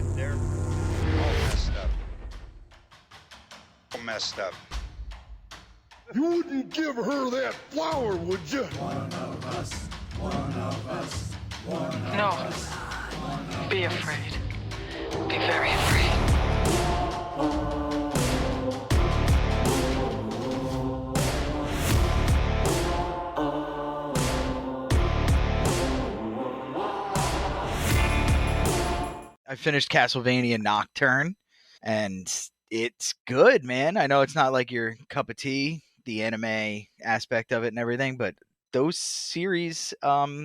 head. They're all messed up. All messed up. You wouldn't give her that flower, would you? No. Be afraid. Be very afraid. I finished Castlevania Nocturne, and it's good, man. I know it's not like your cup of tea, the anime aspect of it and everything, but those series,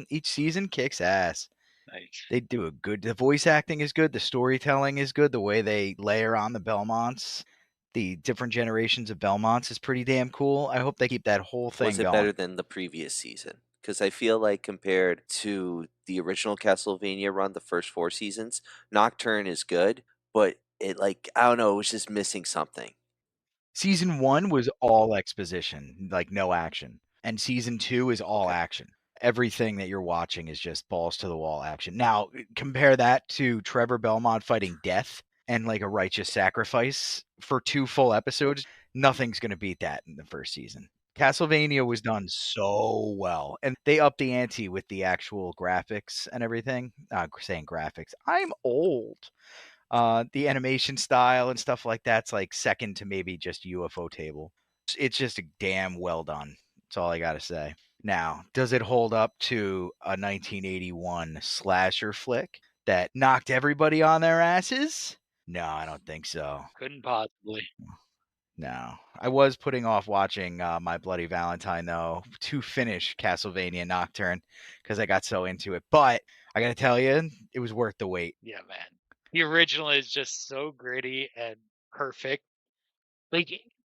each season kicks ass. Nice. They do a good. The voice acting is good. The storytelling is good. The way they layer on the Belmonts, the different generations of Belmonts is pretty damn cool. I hope they keep that whole thing Was it going. better than the previous season? Because I feel like compared to the original Castlevania run, the first 4 seasons, Nocturne is good, but it I don't know, it was just missing something. Season 1 was all exposition, like no action. And season 2 is all Okay. action. Everything that you're watching is just balls to the wall action. Now, compare that to Trevor Belmont fighting death and like a righteous sacrifice for 2 full episodes. Nothing's going to beat that in the first season. Castlevania was done so well, and they upped the ante with the actual graphics and everything. Saying graphics, I'm old. The animation style and stuff like that's like second to maybe just UFO Table. It's just a damn well done. That's all I gotta say. Now, does it hold up to a 1981 slasher flick that knocked everybody on their asses? No, I don't think so. Couldn't possibly. No. I was putting off watching My Bloody Valentine, though, to finish Castlevania Nocturne because I got so into it. But I got to tell you, it was worth the wait. Yeah, man. The original is just so gritty and perfect. Like,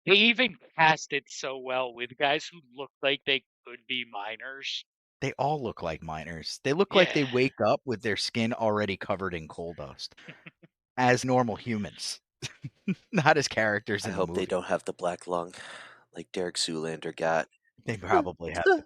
they even cast it so well with guys who look like they could be minors. They all look like miners. They look like they Yeah. wake up with their skin already covered in coal dust as normal humans, not as characters I in the hope movie. they don't have the black lung like Derek Zoolander got. They probably have the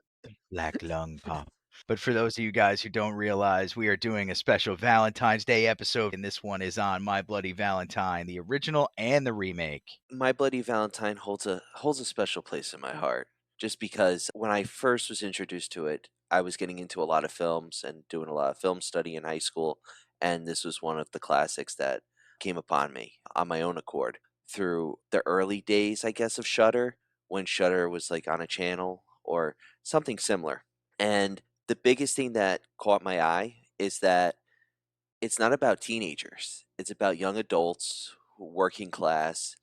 black lung pop. But for those of you guys who don't realize, we are doing a special Valentine's Day episode, and this one is on My Bloody Valentine, the original and the remake. My Bloody Valentine holds a special place in my heart, just because when I first was introduced to it, I was getting into a lot of films and doing a lot of film study in high school, and this was one of the classics that came upon me on my own accord through the early days, I guess, of Shudder, when Shudder was like on a channel or something similar. And the biggest thing that caught my eye is that it's not about teenagers. It's about young adults, working class.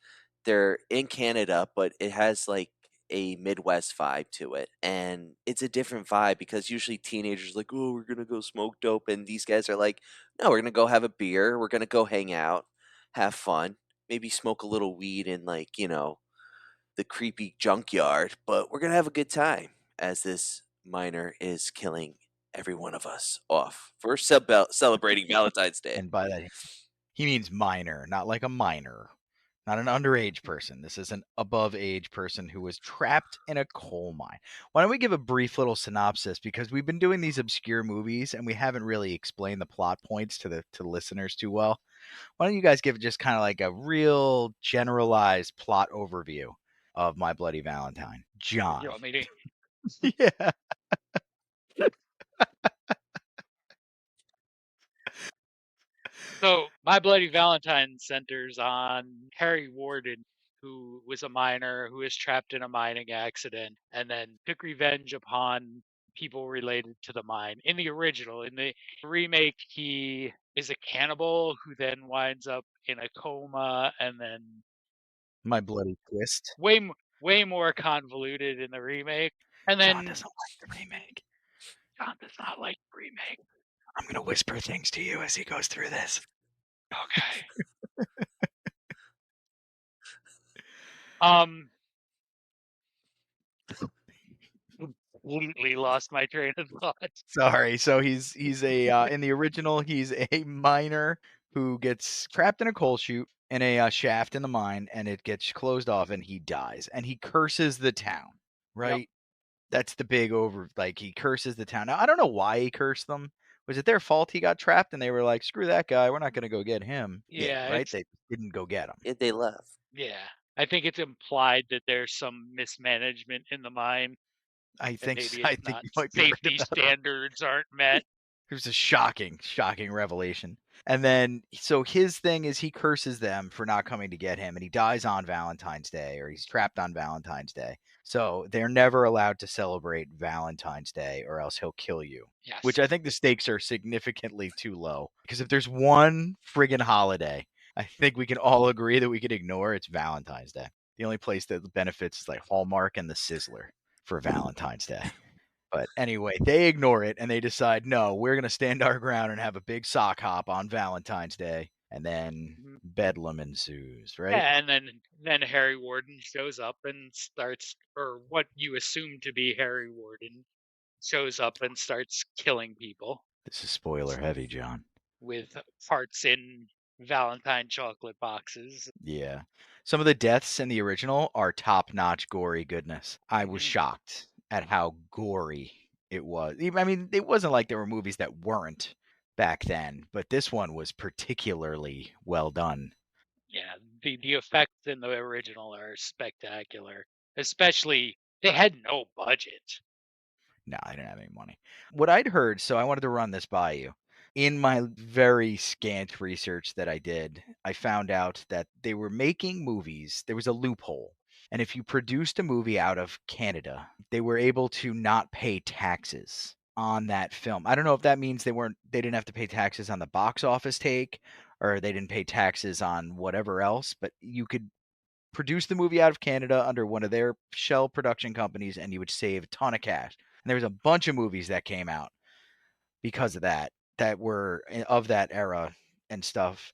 They're in Canada, but it has like a Midwest vibe to it. And it's a different vibe because usually teenagers are like, oh, we're going to go smoke dope. And these guys are like, no, we're going to go have a beer. We're going to go hang out, have fun, maybe smoke a little weed in like, the creepy junkyard. But we're going to have a good time as this miner is killing every one of us off for celebrating Valentine's Day. And by that, he means minor, not like a minor, not an underage person. This is an above age person who was trapped in a coal mine. Why don't we give a brief little synopsis, because we've been doing these obscure movies and we haven't really explained the plot points to the listeners too well. Why don't you guys give just kind of like a real generalized plot overview of My Bloody Valentine? John. You want me to? Yeah. So, My Bloody Valentine centers on Harry Warden, who was a miner who was trapped in a mining accident and then took revenge upon people related to the mine. In the original, in the remake, he is a cannibal who then winds up in a coma, and then My Bloody Twist. way more convoluted in the remake. And then John doesn't like the remake. John does not like the remake. I'm going to whisper things to you as he goes through this. Okay. Completely lost my train of thought. Sorry. So he's a in the original he's a miner who gets trapped in a coal chute in a shaft in the mine, and it gets closed off, and he dies, and he curses the town. Right. That's the big over. Like, he curses the town. Now I don't know why he cursed them. Was it their fault he got trapped and they were like, screw that guy, we're not going to go get him? Yeah, Right? it's They didn't go get him. They left. yeah. I think it's implied that there's some mismanagement in the mine, I and think maybe I it's think not you might be right safety about that. standards aren't met. It was a shocking revelation. And then, so his thing is he curses them for not coming to get him, and he dies on Valentine's Day, or he's trapped on Valentine's Day. So they're never allowed to celebrate Valentine's Day, or else he'll kill you. Yes. Which I think the stakes are significantly too low. Because if there's one friggin' holiday, I think we can all agree that we could ignore, it's Valentine's Day. The only place that benefits is like Hallmark and the Sizzler for Valentine's Day. But anyway, they ignore it and they decide, no, we're going to stand our ground and have a big sock hop on Valentine's Day. And then bedlam ensues, right? Yeah, and then Harry Warden shows up and starts, or what you assume to be Harry Warden, shows up and starts killing people This is spoiler heavy, John. with parts in Valentine chocolate boxes. Yeah. Some of the deaths in the original are top-notch gory goodness. I was shocked at how gory it was. I mean, it wasn't like there were movies that weren't back then, but this one was particularly well done. Yeah, the effects in the original are spectacular. Especially, they had no budget. No, I didn't have any money. What I'd heard, so I wanted to run this by you. In my very scant research that I did, I found out that they were making movies. There was a loophole. And if you produced a movie out of Canada, they were able to not pay taxes on that film. I don't know if that means they didn't have to pay taxes on the box office take, or they didn't pay taxes on whatever else, but you could produce the movie out of Canada under one of their shell production companies and you would save a ton of cash. And there was a bunch of movies that came out because of that were of that era and stuff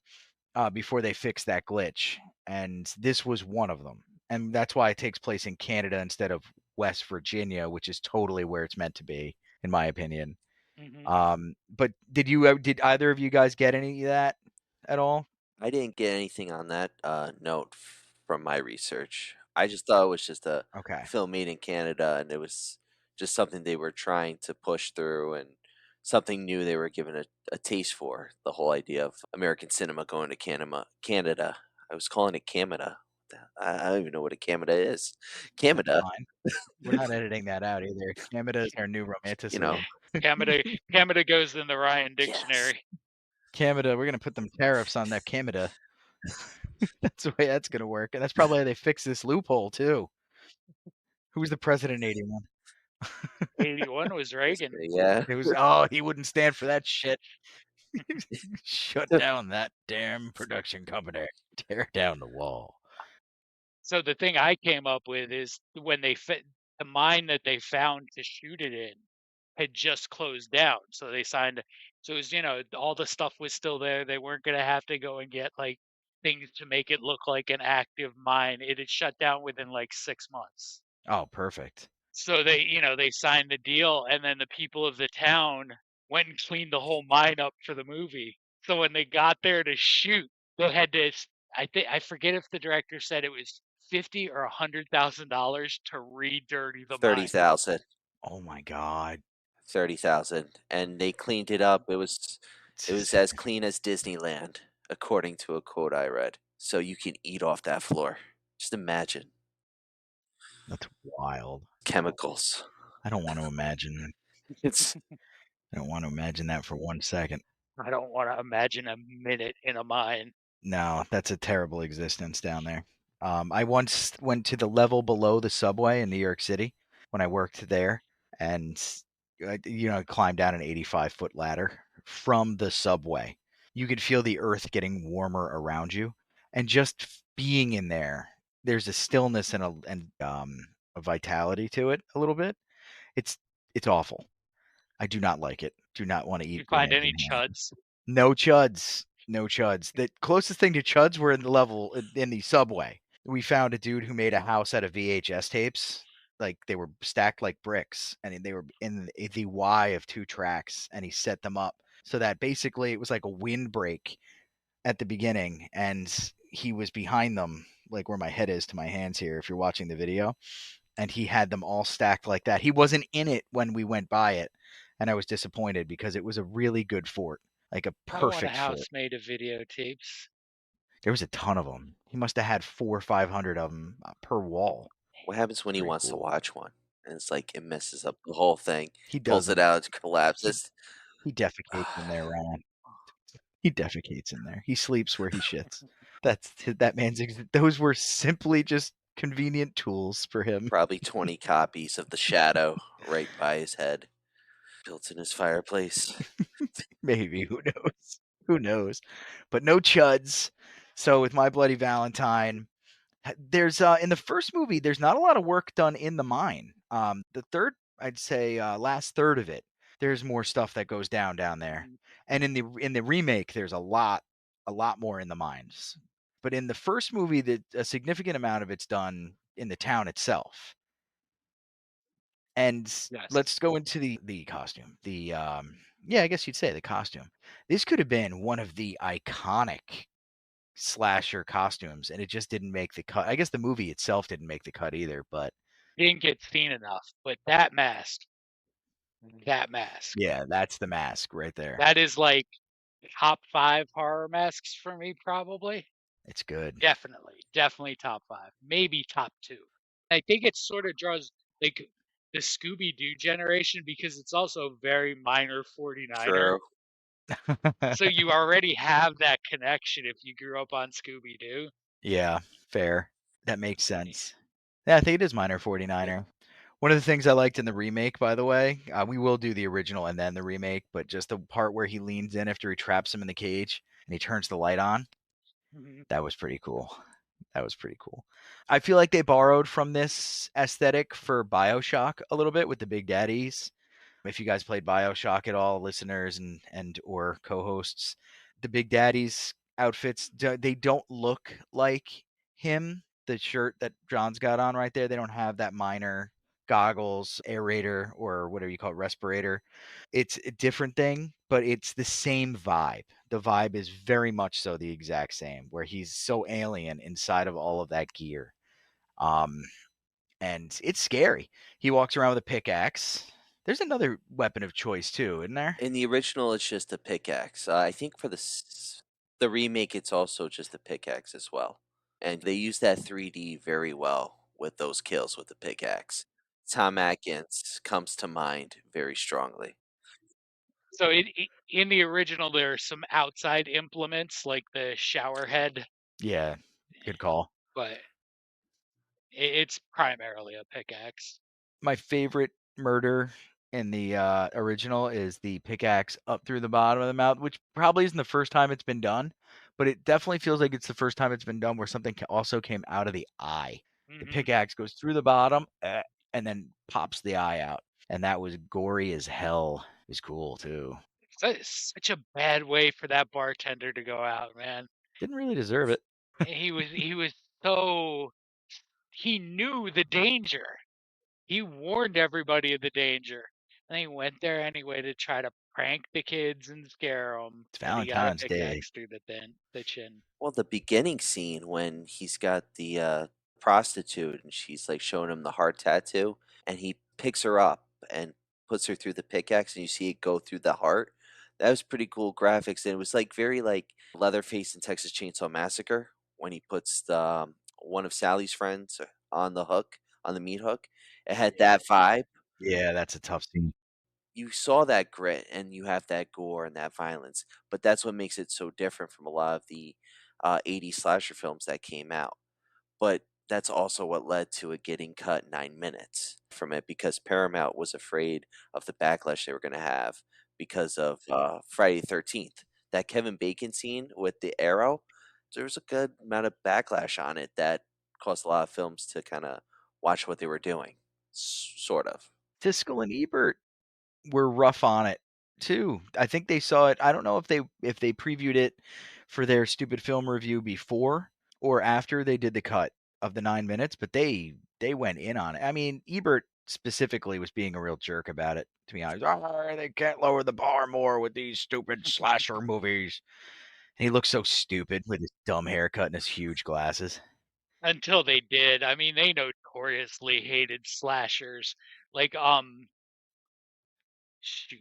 before they fixed that glitch. And this was one of them. And that's why it takes place in Canada instead of West Virginia, which is totally where it's meant to be, in my opinion. But did either of you guys get any of that at all? I didn't get anything on that note from my research. I just thought it was just a Okay. film made in Canada, and it was just something they were trying to push through, and something new they were given a taste for. The whole idea of American cinema going to Canada. I was calling it Canada. I don't even know what a Canada is. Canada, Fine. We're not editing that out either. Canada is our new you romanticism. know. Canada goes in the Ryan dictionary. Canada, we're gonna put them tariffs on that Canada. That's the way that's gonna work, and that's probably how they fix this loophole too. Who was the president in '81? 81 was Reagan. Yeah. It was he wouldn't stand for that shit. Shut down that damn production company. Tear down the wall. So the thing I came up with is when the mine that they found to shoot it in had just closed down. So they signed, so it was, all the stuff was still there. They weren't going to have to go and get like things to make it look like an active mine. It had shut down within like 6 months. Oh, perfect. So they signed the deal, and then the people of the town went and cleaned the whole mine up for the movie. So when they got there to shoot, they had to, I forget if the director said it was $50,000 or $100,000 to re-dirty the mine. 30,000. Oh my god. 30,000, and they cleaned it up. It was as clean as Disneyland, according to a quote I read. So you can eat off that floor. Just imagine That's wild. chemicals. I don't want to imagine. It's I don't want to imagine that for 1 second. I don't want to imagine a minute in a mine. No, that's a terrible existence down there. I once went to the level below the subway in New York City when I worked there, and climbed down an 85-foot ladder from the subway. You could feel the earth getting warmer around you, and just being in there, there's a stillness and a vitality to it a little bit. It's awful. I do not like it. Do not want to eat. You find grenades any in hand. chuds? No chuds. No chuds. The closest thing to chuds were in the subway. We found a dude who made a house out of VHS tapes. Like they were stacked like bricks, and they were in the Y of 2 tracks, and he set them up so that basically it was like a windbreak at the beginning, and he was behind them, like where my head is to my hands here, if you're watching the video, and he had them all stacked like that. He wasn't in it when we went by it. and I was disappointed because it was a really good fort, like a I want a perfect house fort. made of videotapes. There was a ton of them. He must have had 400 or 500 of them per wall. What happens when he Pretty wants to cool. watch one? And it's like it messes up the whole thing. He Pulls it doesn't. out, it collapses. He defecates in there, Ryan. He defecates in there. He sleeps where he shits. That man's. Those were simply just convenient tools for him. Probably 20 copies of The Shadow right by his head, built in his fireplace. Maybe, who knows? Who knows? But no chuds. So with My Bloody Valentine, there's in the first movie, there's not a lot of work done in the mine. The third, I'd say, last third of it, there's more stuff that goes down there. And in the remake, there's a lot more in the mines. But in the first movie, a significant amount of it's done in the town itself. And Yes. let's go into the costume. Yeah, I guess you'd say the costume. This could have been one of the iconic slasher costumes, and it just didn't make the cut. I guess the movie itself didn't make the cut either, but Didn't get seen enough. But that mask. yeah, that's the mask right there. That is like top 5 horror masks for me, probably. It's good. Definitely top 5, maybe top 2. I think it sort of draws like the Scooby-Doo generation because it's also very minor 49er. True. So you already have that connection if you grew up on Scooby-Doo. Yeah, fair. That makes sense. Yeah, I think it is minor 49er. One of the things I liked in the remake, by the way, we will do the original and then the remake, but just the part where he leans in after he traps him in the cage and he turns the light on, that was pretty cool. That was pretty cool. I feel like they borrowed from this aesthetic for BioShock a little bit with the Big Daddies. If you guys played BioShock at all, listeners and or co-hosts, the Big Daddies outfits, they don't look like him. The shirt that John's got on right there, they don't have that minor goggles, aerator, or whatever you call it, respirator. It's a different thing, but it's the same vibe. The vibe is very much so the exact same, where he's so alien inside of all of that gear. And it's scary. He walks around with a pickaxe. There's another weapon of choice too, isn't there? In the original, it's just a pickaxe. I think for the remake, it's also just a pickaxe as well. And they use that 3D very well with those kills with the pickaxe. Tom Atkins comes to mind very strongly. So in the original, there are some outside implements like the shower head. Yeah, good call. But it's primarily a pickaxe. My favorite murder in the original is the pickaxe up through the bottom of the mouth, which probably isn't the first time it's been done, but it definitely feels like it's the first time it's been done where something also came out of the eye. The pickaxe goes through the bottom and then pops the eye out. And that was gory as hell. It was cool too. It's such a bad way for that bartender to go out, man. Didn't really deserve it. He was so he knew the danger. He warned everybody of the danger, and he went there anyway to try to prank the kids and scare them. It's And he got a Valentine's Day. pickaxe through the chin. Well, the beginning scene when he's got the prostitute and she's like showing him the heart tattoo, and he picks her up and puts her through the pickaxe, and you see it go through the heart. That was pretty cool graphics, and it was like very like Leatherface in Texas Chainsaw Massacre when he puts one of Sally's friends on the hook, on the meat hook. It had that vibe. Yeah, that's a tough scene. You saw that grit and you have that gore and that violence, but that's what makes it so different from a lot of the 80s slasher films that came out. But that's also what led to it getting cut 9 minutes from it because Paramount was afraid of the backlash they were going to have because of Friday the 13th. That Kevin Bacon scene with the arrow, there was a good amount of backlash on it that caused a lot of films to kind of watch what they were doing, sort of. Siskel and Ebert were rough on it too. I think they saw it. I don't know if they previewed it for their stupid film review before or after they did the cut of the 9 minutes, but they went in on it. I mean, Ebert specifically was being a real jerk about it, to be honest. Oh, they can't lower the bar more with these stupid slasher movies. And he looks so stupid with his dumb haircut and his huge glasses. Until they did. I mean, they notoriously hated slashers. Like, shoot,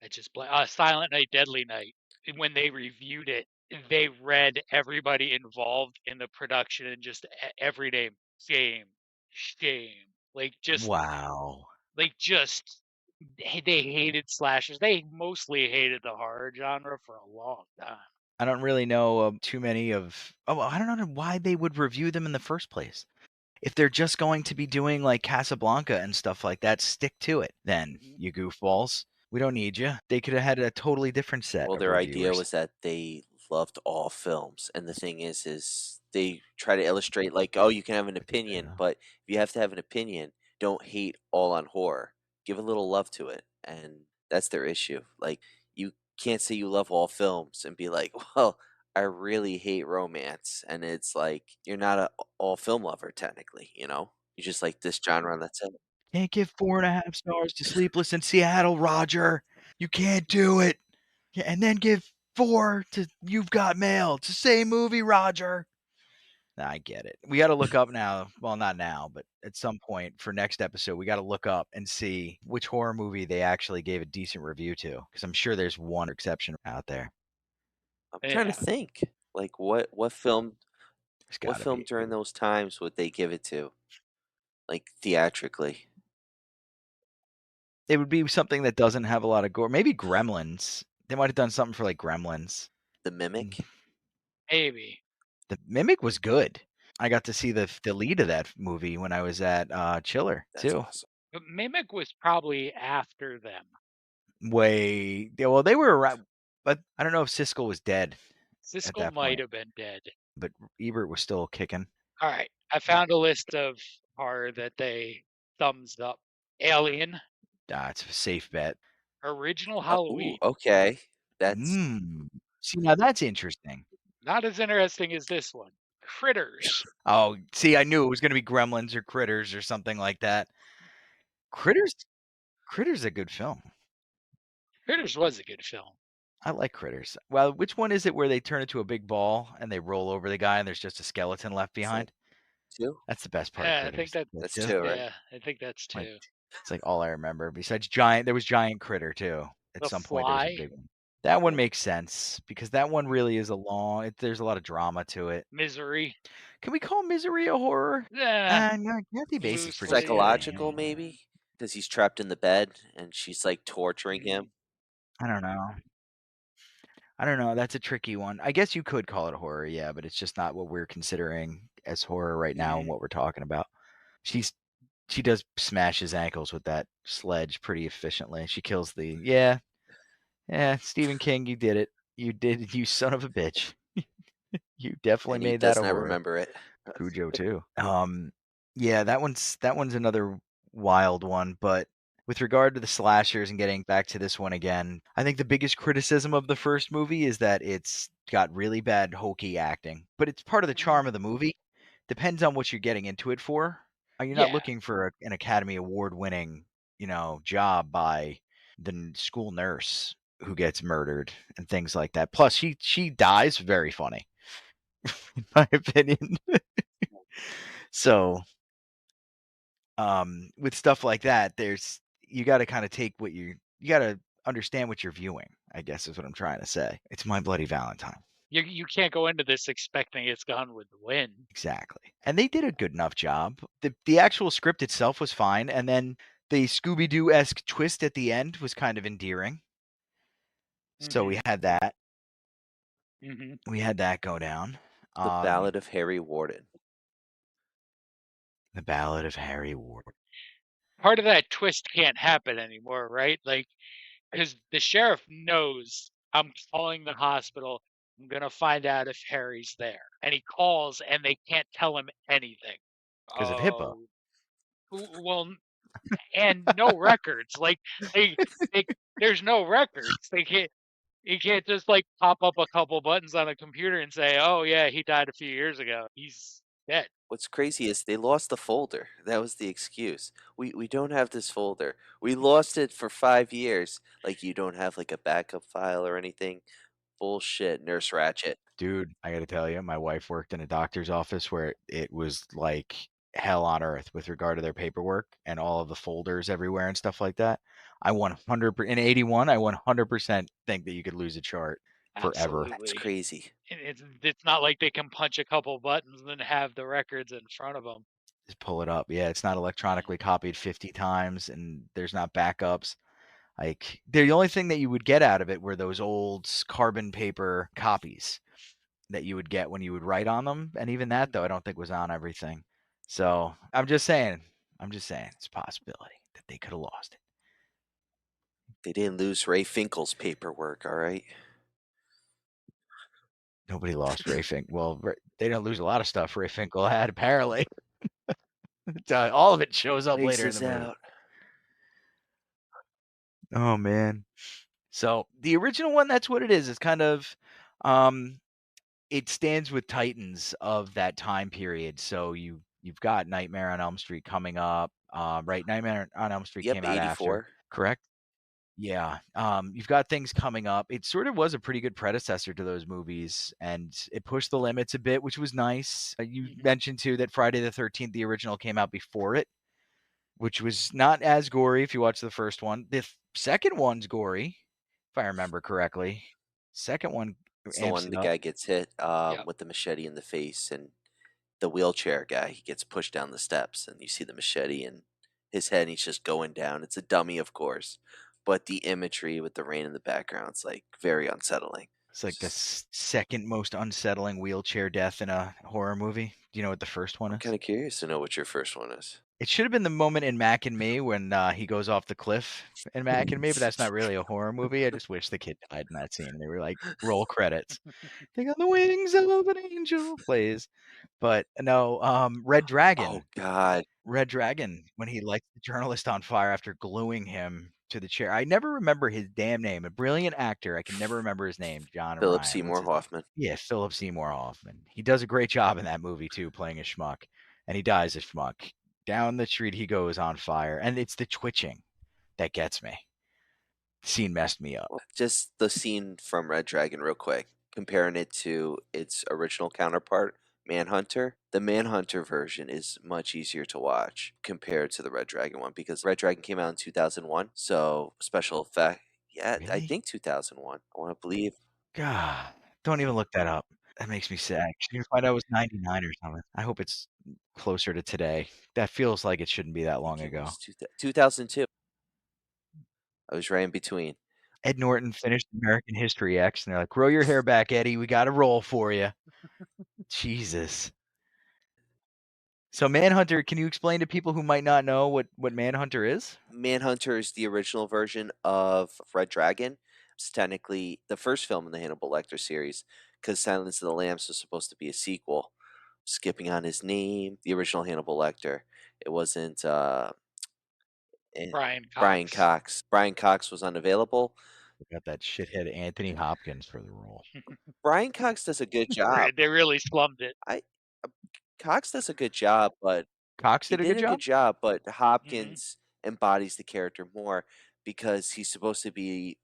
I just Silent Night, Deadly Night. When they reviewed it, they read everybody involved in the production and just every name, shame, shame. Wow. They hated slashers. They mostly hated the horror genre for a long time. I don't really know too many of. Oh, I don't know why they would review them in the first place. If they're just going to be doing like Casablanca and stuff like that, stick to it. Then you goofballs, we don't need you. They could have had a totally different set Well, of their idea reviewers. was that they loved all films, and the thing is they try to illustrate like, oh, you can have an opinion, but if you have to have an opinion, don't hate all on horror. Give a little love to it, and that's their issue. Like, you can't say you love all films and be like, well, I really hate romance, and it's like you're not a all film lover technically, you know. You just like this genre, and that's it. Can't give 4.5 stars to Sleepless in Seattle, Roger. You can't do it. Yeah, and then give 4 to You've Got Mail. It's the same movie, Roger. I get it. We got to look up now. Well, not now, but at some point for next episode, we got to look up and see which horror movie they actually gave a decent review to, because I'm sure there's one exception out there. I'm trying to think, like what film There's what got to film be. during those times would they give it to? Like, theatrically? It would be something that doesn't have a lot of gore. Maybe Gremlins. They might have done something for like Gremlins. The Mimic? Maybe. The Mimic was good. I got to see the lead of that movie when I was at Chiller That's too. awesome. But Mimic was probably after them. Well, they were around, but I don't know if Siskel was dead at Siskel that might point, have been dead. but Ebert was still kicking. All right. I found a list of horror that they thumbs up. Alien, It's a safe bet. original Ooh, Halloween. okay. That's See, now that's interesting. Not as interesting as this one. Critters. Oh, see, I knew it was going to be Gremlins or Critters or something like that. Critters a good film. Critters was a good film. I like Critters. Well, which one is it where they turn into a big ball and they roll over the guy and there's just a skeleton left behind? two. That's the best part of Yeah, I think Critters. That's Two? two, right? Yeah, I think that's Like, two. it's like all I remember. Besides Giant, there was Giant Critter too. At The some point, there was a Fly, big one. That one makes sense because that one really is there's a lot of drama to it. Misery. Can we call Misery a horror? Yeah, No, Kathy Bates is pretty loosely. scary. Psychological, maybe, because he's trapped in the bed and she's like torturing him. I don't know. That's a tricky one. I guess you could call it a horror, yeah, but it's just not what we're considering as horror right now and what we're talking about. She does smash his ankles with that sledge pretty efficiently. She kills yeah, Stephen King, you did it. You did, you son of a bitch. You definitely And he made that does a not horror. remember it. Cujo too. Yeah, that one's another wild one, but with regard to the slashers and getting back to this one again, I think the biggest criticism of the first movie is that it's got really bad hokey acting, but it's part of the charm of the movie. Depends on what you're getting into it for. You're not Yeah. looking for an Academy Award winning, job by the school nurse who gets murdered and things like that. Plus, she dies very funny, in my opinion. So, with stuff like that, you got to kind of take you got to understand what you're viewing, I guess is what I'm trying to say. It's My Bloody Valentine. You can't go into this expecting it's Gone with the Wind. Exactly. And they did a good enough job. The actual script itself was fine, and then the Scooby-Doo-esque twist at the end was kind of endearing. So we had that. We had that go down. The Ballad of Harry Warden. The Ballad of Harry Warden. Part of that twist can't happen anymore, right? Like, because the sheriff knows I'm calling the hospital. I'm going to find out if Harry's there. And he calls and they can't tell him anything. Because of HIPAA. Well, and no records. Like, there's no records. You can't just like pop up a couple buttons on a computer and say, oh, yeah, he died a few years ago. He's dead. What's crazy is they lost the folder. That was the excuse. We don't have this folder. We lost it for 5 years. Like, you don't have like a backup file or anything. Bullshit, Nurse Ratchet. Dude, I got to tell you, my wife worked in a doctor's office where it was like hell on earth with regard to their paperwork and all of the folders everywhere and stuff like that. I 100 in 81. I 100% think that you could lose a chart forever. Absolutely. That's crazy. And it's not like they can punch a couple buttons and then have the records in front of them. Just pull it up. Yeah, it's not electronically copied 50 times, and there's not backups. Like the only thing that you would get out of it were those old carbon paper copies that you would get when you would write on them, and even that though I don't think was on everything. So I'm just saying it's a possibility that they could have lost it. They didn't lose Ray Finkel's paperwork, all right? Nobody lost Ray Finkel. Well, they didn't lose a lot of stuff Ray Finkel had apparently. All of it shows up Lights later in us the movie. out. Oh man. So the original one, that's what it is. It's kind of it stands with Titans of that time period. So you've got Nightmare on Elm Street coming up. Right, Nightmare on Elm Street Yep, came out after, 84. correct? Yeah. You've got things coming up. It sort of was a pretty good predecessor to those movies, and it pushed the limits a bit, which was nice. You mentioned too that Friday the 13th, the original, came out before it, which was not as gory if you watch the first one. The second one's gory, if I remember correctly. Second one It's the amps one it the up. guy gets hit Yep. with the machete in the face, and the wheelchair guy, he gets pushed down the steps, and you see the machete in his head, and he's just going down. It's a dummy, of course, but the imagery with the rain in the background's like very unsettling. It's like the second most unsettling wheelchair death in a horror movie. Do you know what the first one I'm is? kind of curious to know what your first one is. It should have been the moment in Mac and Me when he goes off the cliff in Mac and Me, but that's not really a horror movie. I just wish the kid died in that scene. They were like, roll credits. Think on the wings of an angel plays. But no, Red Dragon. Oh God, Red Dragon, when he lights the journalist on fire after gluing him to the chair. I never remember his damn name. A brilliant actor. I can never remember his name. John or Philip Ryan. Seymour Hoffman. Yeah, Philip Seymour Hoffman. He does a great job in that movie too, playing a schmuck, and he dies a schmuck. Down the street he goes on fire, and it's the twitching that gets me. The scene messed me up. Just the scene from Red Dragon, real quick, comparing it to its original counterpart, Manhunter. The Manhunter version is much easier to watch compared to the Red Dragon one because Red Dragon came out in 2001, so special effect. Yeah, I Really? think 2001. I want to believe. God, don't even look that up. That makes me sad. You find out it was 99 or something. I hope it's closer to today. That feels like it shouldn't be that I long think it ago. was 2002. I was right in between. Ed Norton finished American History X, and they're like, "Grow your hair back, Eddie. We got a role for you." Jesus. So Manhunter, can you explain to people who might not know what Manhunter is? Manhunter is the original version of Red Dragon. It's technically the first film in the Hannibal Lecter series because Silence of the Lambs was supposed to be a sequel. Skipping on his name, the original Hannibal Lecter. It wasn't Brian Brian Cox. Cox. Brian Cox was unavailable. We got that shithead Anthony Hopkins for the role. Brian Cox does a good job. They really slummed it. Cox does a good job, but Cox he did a did good a job. good job. But Hopkins embodies the character more because he's supposed to be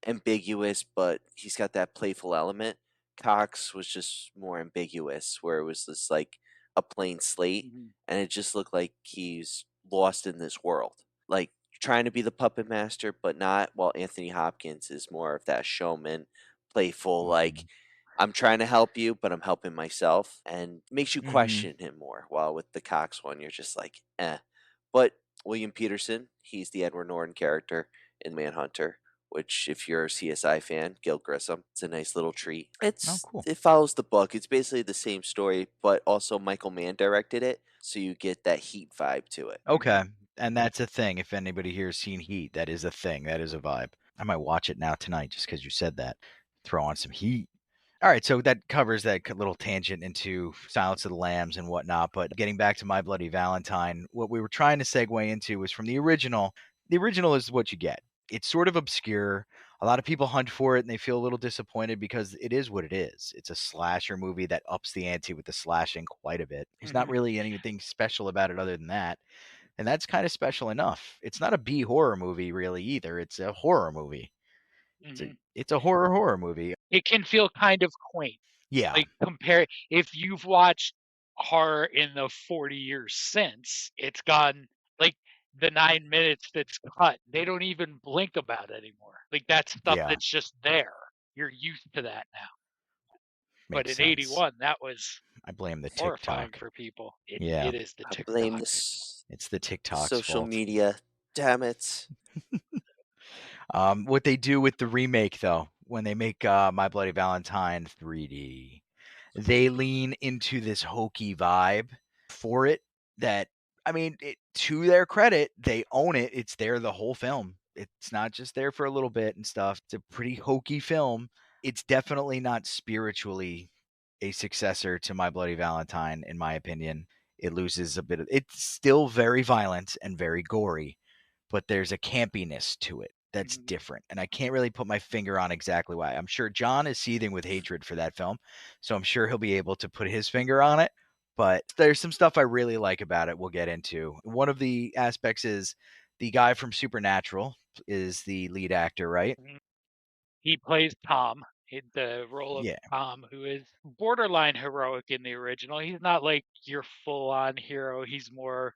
ambiguous, but he's got that playful element. Cox was just more ambiguous, where it was just like a plain slate, and it just looked like he's lost in this world, like trying to be the puppet master, but not. While Anthony Hopkins is more of that showman, playful, like I'm trying to help you, but I'm helping myself, and makes you question him more. While with the Cox one, you're just like, eh. But William Peterson, he's the Edward Norton character in Manhunter, which if you're a CSI fan, Gil Grissom, it's a nice little treat. Cool. It follows the book. It's basically the same story, but also Michael Mann directed it, so you get that Heat vibe to it. Okay. And that's a thing. If anybody here has seen Heat, that is a thing. That is a vibe. I might watch it now tonight just because you said that. Throw on some Heat. All right, so that covers that little tangent into Silence of the Lambs and whatnot. But getting back to My Bloody Valentine, what we were trying to segue into was from the original. The original is what you get. It's sort of obscure. A lot of people hunt for it and they feel a little disappointed because it is what it is. It's a slasher movie that ups the ante with the slashing quite a bit. There's not really anything special about it other than that. And that's kind of special enough. It's not a B horror movie really either. It's a horror movie. It's a horror movie. It can feel kind of quaint. Yeah. Like compare if you've watched horror in the 40 years since, it's gone like the 9 minutes that's cut, they don't even blink about anymore. Like that's stuff Yeah. that's just there. You're used to that now. But Makes in sense. 81, that was I blame the horrifying TikTok. for people. Yeah. It is the I blame TikTok. this It's the TikTok's social fault. media. Damn it. What they do with the remake, though, when they make My Bloody Valentine 3D, they lean into this hokey vibe for it that, I mean, to their credit, they own it. It's there the whole film. It's not just there for a little bit and stuff. It's a pretty hokey film. It's definitely not spiritually a successor to My Bloody Valentine, in my opinion. It loses a bit of, it's still very violent and very gory, but there's a campiness to it that's different. And I can't really put my finger on exactly why. I'm sure John is seething with hatred for that film, so I'm sure he'll be able to put his finger on it. But there's some stuff I really like about it we'll get into. One of the aspects is the guy from Supernatural is the lead actor, right? He plays Tom, the role of Yeah. Tom, who is borderline heroic in the original. He's not like your full-on hero. He's more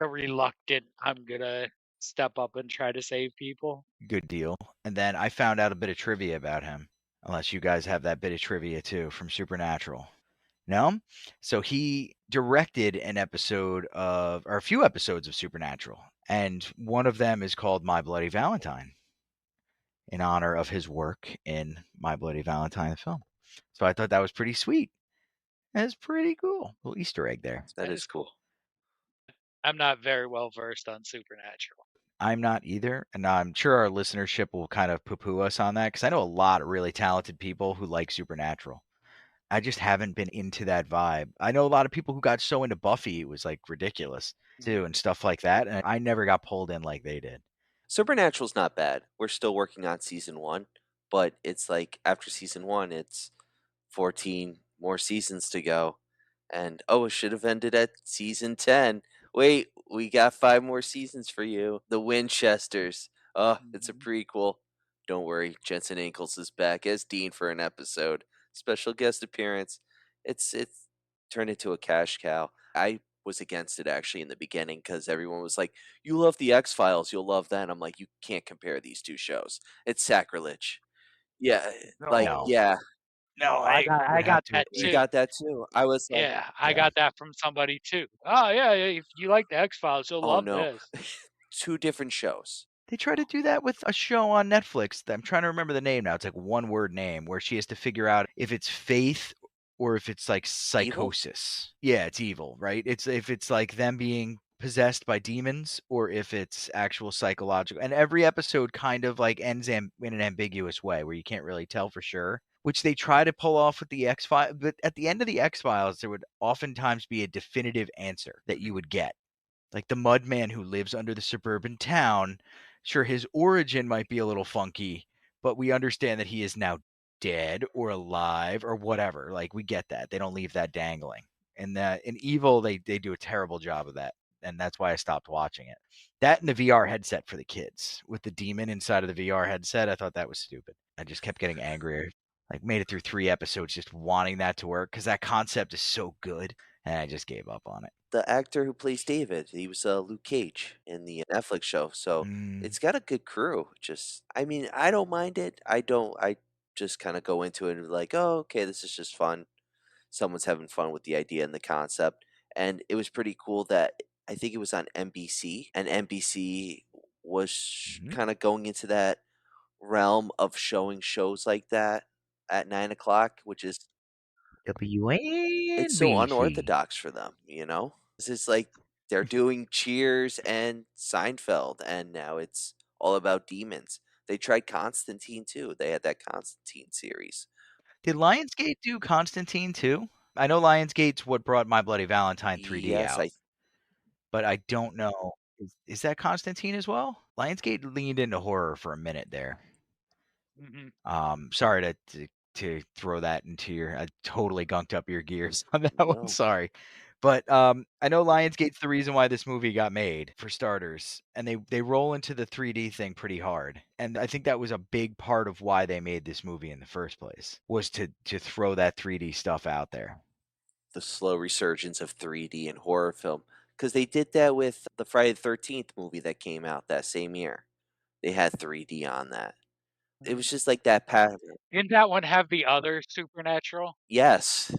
a reluctant, I'm gonna step up and try to save people. Good deal. And then I found out a bit of trivia about him, unless you guys have that bit of trivia too from Supernatural. No? So he directed an episode of, or a few episodes of Supernatural, and one of them is called My Bloody Valentine in honor of his work in My Bloody Valentine, the film. So I thought that was pretty sweet. That's pretty cool. Little Easter egg there. That is cool. I'm not very well versed on Supernatural. I'm not either, and I'm sure our listenership will kind of poo-poo us on that because I know a lot of really talented people who like Supernatural. I just haven't been into that vibe. I know a lot of people who got so into Buffy, it was like ridiculous too, and stuff like that. And I never got pulled in like they did. Supernatural's not bad. We're still working on season 1, but it's like after season 1, it's 14 more seasons to go. And oh, it should have ended at season 10. Wait, we got 5 more seasons for you. The Winchesters. Oh, it's a prequel. Don't worry, Jensen Ackles is back as Dean for an episode. Special guest appearance. It's turned into a cash cow. I was against it actually in the beginning because everyone was like, "You love the X Files, you'll love that." I'm like, "You can't compare these two shows. It's sacrilege." Yeah, like No. yeah, No, I got that you too. got that too. I was like, Yeah, I yeah. got that from somebody too. Oh yeah, if you like the X-Files, you'll "Oh love no, this. 2 different shows." They try to do that with a show on Netflix. I'm trying to remember the name now. It's like one word name where she has to figure out if it's faith or if it's like Evil? psychosis. Yeah, it's evil, right? It's if it's like them being possessed by demons or if it's actual psychological. And every episode kind of like ends in an ambiguous way where you can't really tell for sure, which they try to pull off with the X Files. But at the end of the X Files, there would oftentimes be a definitive answer that you would get. Like the mudman who lives under the suburban town, sure, his origin might be a little funky, but we understand that he is now dead or alive or whatever. Like we get that. They don't leave that dangling. And that in Evil, they do a terrible job of that. And that's why I stopped watching it. That and the VR headset for the kids with the demon inside of the VR headset, I thought that was stupid. I just kept getting angrier. Like made it through 3 episodes just wanting that to work because that concept is so good. And I just gave up on it. The actor who plays David, he was Luke Cage in the Netflix show. So Mm. it's got a good crew. Just, I mean, I don't mind it. I just kind of go into it and be like, oh, okay, this is just fun. Someone's having fun with the idea and the concept. And it was pretty cool that I think it was on NBC, and NBC was Mhm. kind of going into that realm of showing shows like that at 9 o'clock, which is it's so WNBC. unorthodox for them, you know? It's like they're doing Cheers and Seinfeld, and now it's all about demons. They tried Constantine too. They had that Constantine series. Did Lionsgate do Constantine too? I know Lionsgate's what brought My Bloody Valentine 3D Yes, out, but I don't know. Is that Constantine as well? Lionsgate leaned into horror for a minute there. Sorry to throw that into your. I totally gunked up your gears on that one. no. Sorry, but I know Lionsgate's the reason why this movie got made for starters, and they roll into the 3D thing pretty hard, and I think that was a big part of why they made this movie in the first place was to throw that 3D stuff out there. The slow resurgence of 3D in horror film. because they did that with the Friday the 13th movie that came out that same year. They had 3D on that. It was just like that pattern. Didn't that one have the other supernatural? Yes.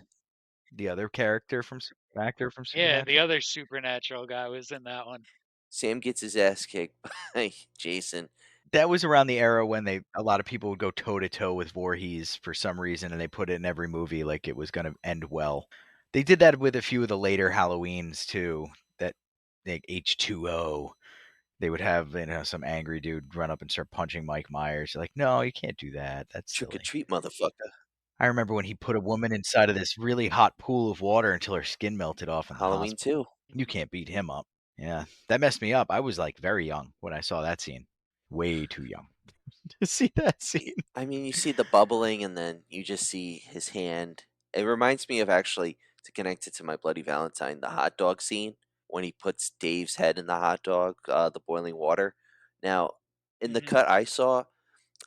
The other character from actor from Yeah, the Supernatural. other supernatural guy was in that one. Sam gets his ass kicked by Jason. That was around the era when a lot of people would go toe to toe with Voorhees for some reason, and they put it in every movie like it was going to end well. They did that with a few of the later Halloweens too. That like H2O, they would have some angry dude run up and start punching Mike Myers. Like, no, you can't do that. That's Trick or silly. treat, motherfucker. I remember when he put a woman inside of this really hot pool of water until her skin melted off in the Halloween hospital. 2. You can't beat him up. Yeah, that messed me up. I was like very young when I saw that scene. Way too young to see that scene. I mean, you see the bubbling, and then you just see his hand. It reminds me of, actually, to connect it to My Bloody Valentine, the hot dog scene when he puts Dave's head in the hot dog, the boiling water. Now, in the Mhm. cut I saw,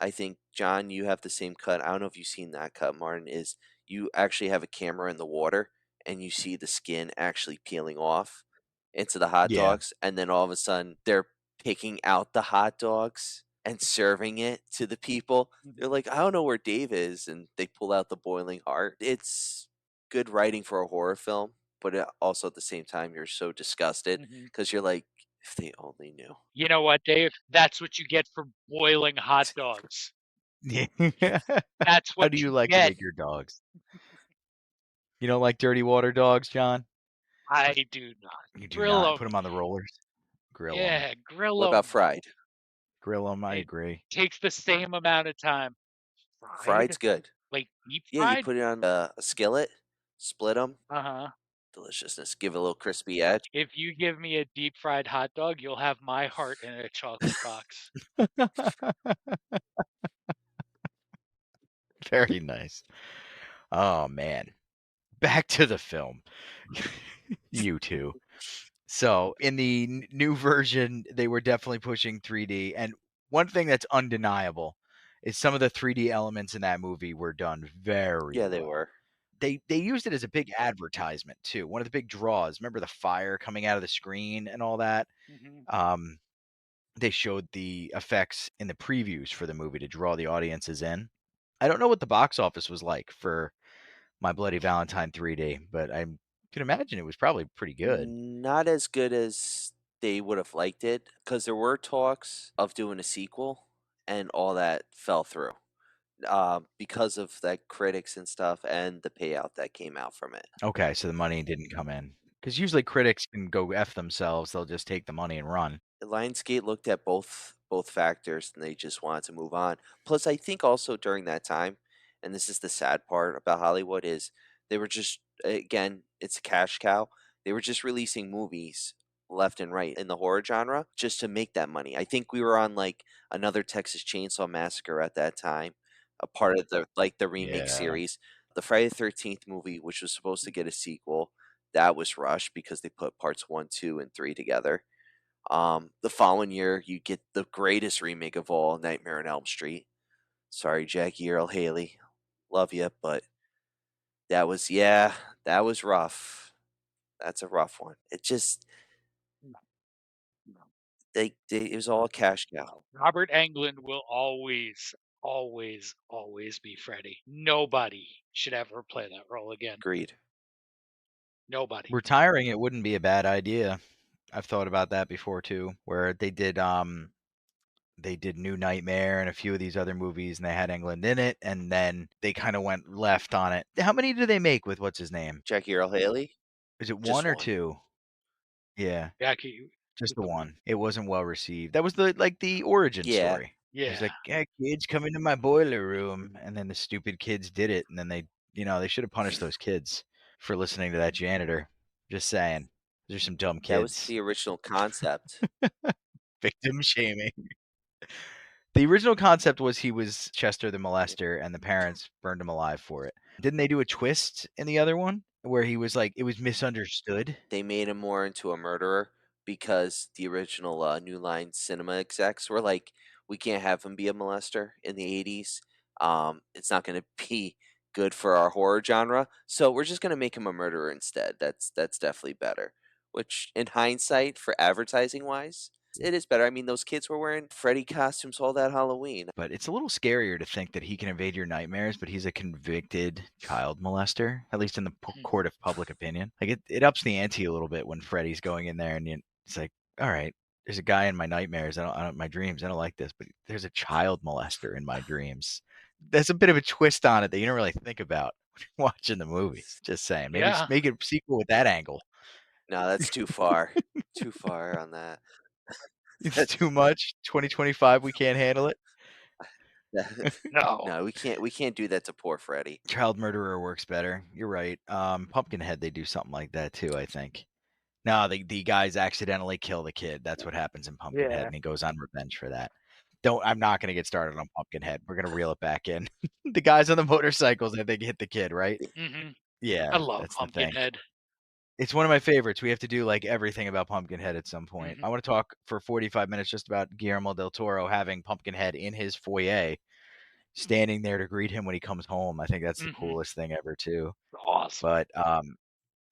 I think, John, you have the same cut. I don't know if you've seen that cut, Martin, is you actually have a camera in the water and you see the skin actually peeling off into the hot Yeah. dogs, and then all of a sudden they're picking out the hot dogs and serving it to the people. They're like, I don't know where Dave is, and they pull out the boiling heart. It's good writing for a horror film, but also at the same time you're so disgusted Mhm. because you're like, if they only knew. You know what, Dave? That's what you get for boiling hot dogs. Yeah. That's How what do you you like to get. make your dogs? You don't like dirty water dogs, John? I do not. You do Grill not. them. Put them on the rollers. Grill them. Yeah, grill What about them. fried? Grill them. I It agree. takes the same amount of time. Fried's Fried? good. Like deep Yeah, you fried? put it on a skillet, split them, Uh-huh. deliciousness. Give it a little crispy edge. If you give me a deep fried hot dog, you'll have my heart in a chocolate box. Very nice. Oh man. Back to the film. You two. So in the new version, they were definitely pushing 3D. And one thing that's undeniable is some of the 3D elements in that movie were done very Yeah, they well. were. They used it as a big advertisement too. One of the big draws. Remember the fire coming out of the screen and all that? Mhm. They showed the effects in the previews for the movie to draw the audiences in. I don't know what the box office was like for My Bloody Valentine 3D, but I can imagine it was probably pretty good. Not as good as they would have liked it, because there were talks of doing a sequel, and all that fell through because of that critics and stuff and the payout that came out from it. Okay, so the money didn't come in. Because usually critics can go F themselves. They'll just take the money and run. Lionsgate looked at both factors, and they just wanted to move on. Plus, I think also during that time, and this is the sad part about Hollywood, is they were just, again, it's a cash cow. They were just releasing movies left and right in the horror genre just to make that money. I think we were on like another Texas Chainsaw Massacre at that time, a part of the remake Yeah. series. The Friday the 13th movie, which was supposed to get a sequel, that was rushed because they put parts 1, 2, and 3 together. The following year, you get the greatest remake of all, Nightmare on Elm Street. Sorry, Jackie Earl Haley, love you, but that was rough. That's a rough one. It just No, no, it was all cash cow. no. Robert Englund will always, always, always be Freddy. Nobody should ever play that role again. Agreed. Nobody. Retiring it wouldn't be a bad idea. I've thought about that before too, where they did New Nightmare and a few of these other movies and they had England in it and then they kind of went left on it. How many did they make with what's his name? Jackie Earl Haley, Is it just one or one. two? Yeah, Jackie just with the the one. It wasn't well received. That was the origin Yeah, story. He's yeah. like, yeah, kids, come into my boiler room. And then the stupid kids did it. And then they should have punished those kids for listening to that janitor. Just saying. Those are some dumb that was kids. the original concept. Victim shaming. The original concept was he was Chester the molester and the parents burned him alive for it. Didn't they do a twist in the other one where he was like, it was misunderstood? They made him more into a murderer because the original New Line cinema execs were like, we can't have him be a molester in the 80s. It's not going to be good for our horror genre, so we're just going to make him a murderer instead. That's definitely better. which in hindsight, for advertising wise, it is better. I mean, those kids were wearing Freddy costumes all that Halloween. But it's a little scarier to think that he can invade your nightmares, but he's a convicted child molester, at least in the court of public opinion. Like it ups the ante a little bit when Freddy's going in there and it's like, all right, there's a guy in my nightmares. I don't my dreams. I don't like this, but there's a child molester in my dreams. That's a bit of a twist on it that you don't really think about when watching the movies. Just saying, maybe Yeah. make a sequel with that angle. No, that's too far. Too far on that. It's too much. 2025, we can't handle it. No. No, we can't do that to poor Freddy. Child murderer works better. You're right. Pumpkinhead, they do something like that too, I think. No, the guys accidentally kill the kid. That's what happens in Pumpkinhead, Yeah. and he goes on revenge for that. I'm not gonna get started on Pumpkinhead. We're gonna reel it back in. The guys on the motorcycles, I think, hit the kid, right? Hmm. Yeah, I love that's the thing. Pumpkinhead. It's one of my favorites. We have to do like everything about Pumpkinhead at some point. Mhm. I want to talk for 45 minutes just about Guillermo del Toro having Pumpkinhead in his foyer, standing there to greet him when he comes home. I think that's the Mhm. coolest thing ever too. Awesome. But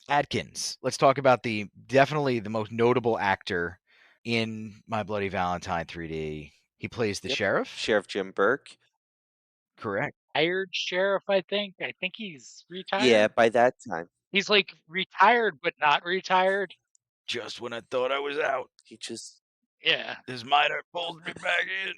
Atkins, let's talk about definitely the most notable actor in My Bloody Valentine 3D. He plays the Yep. sheriff. Sheriff Jim Burke. Correct. Retired sheriff, I think. I think he's retired. Yeah, by that time. He's like retired, but not retired. Just when I thought I was out, He just Yeah. this miner pulls me back in.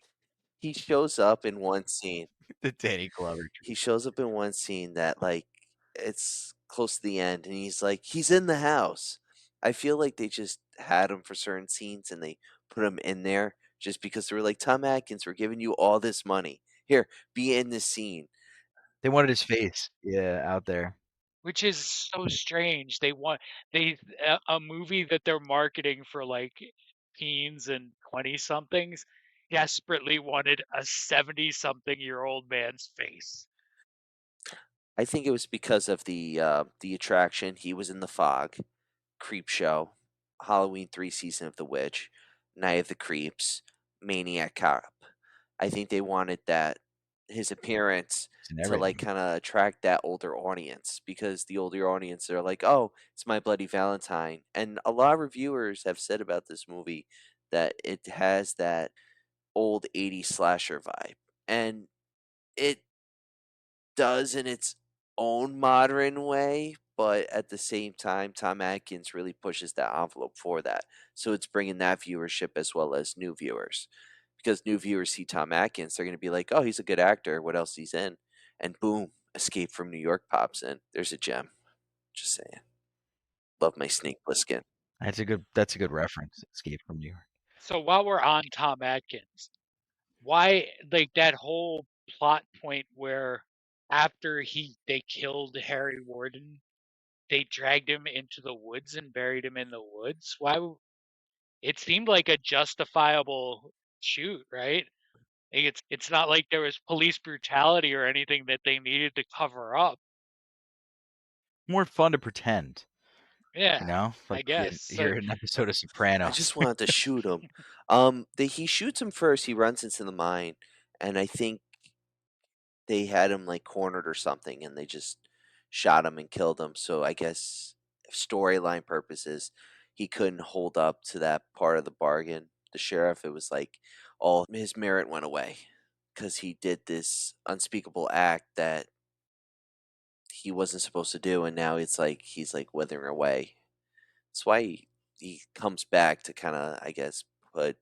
he shows up in one scene. The Danny Glover. He shows up in one scene that like it's close to the end and he's in the house. I feel like they just had him for certain scenes and they put him in there just because they were like, Tom Atkins, we're giving you all this money. Here, be in this scene. They wanted his face, yeah, out there. Which is so strange. A movie that they're marketing for like teens and 20 somethings desperately wanted a 70-something-year-old man's face. I think it was because of the attraction. He was in the fog, Creep Show, Halloween 3 Season of the Witch, Night of the Creeps, Maniac Cop. I think they wanted that his appearance And to like everything. kind of attract that older audience because the older audience are like, "Oh, it's My Bloody Valentine." And a lot of reviewers have said about this movie that it has that old 80s slasher vibe. And it does in its own modern way, but at the same time, Tom Atkins really pushes that envelope for that. So it's bringing that viewership as well as new viewers. Because new viewers see Tom Atkins, they're going to be like, oh, he's a good actor. What else he's in? And boom, Escape from New York pops in. There's a gem. Just saying. Love my Snake Plissken. That's a good reference. Escape from New York. So while we're on Tom Atkins, why like that whole plot point where after they killed Harry Warden, they dragged him into the woods and buried him in the woods? It seemed like a justifiable shoot, right? Like it's not like there was police brutality or anything that they needed to cover up. More fun to pretend, Yeah, you know? I Like guess. So you're in an episode of I Sopranos. just wanted to shoot him. He shoots him first. He runs into the mine, and I think they had him like cornered or something, and they just shot him and killed him. So I guess storyline purposes, he couldn't hold up to that part of the bargain. The sheriff, it was like all his merit went away because he did this unspeakable act that he wasn't supposed to do, and now it's like he's like withering away. That's why he comes back to kind of, I guess, put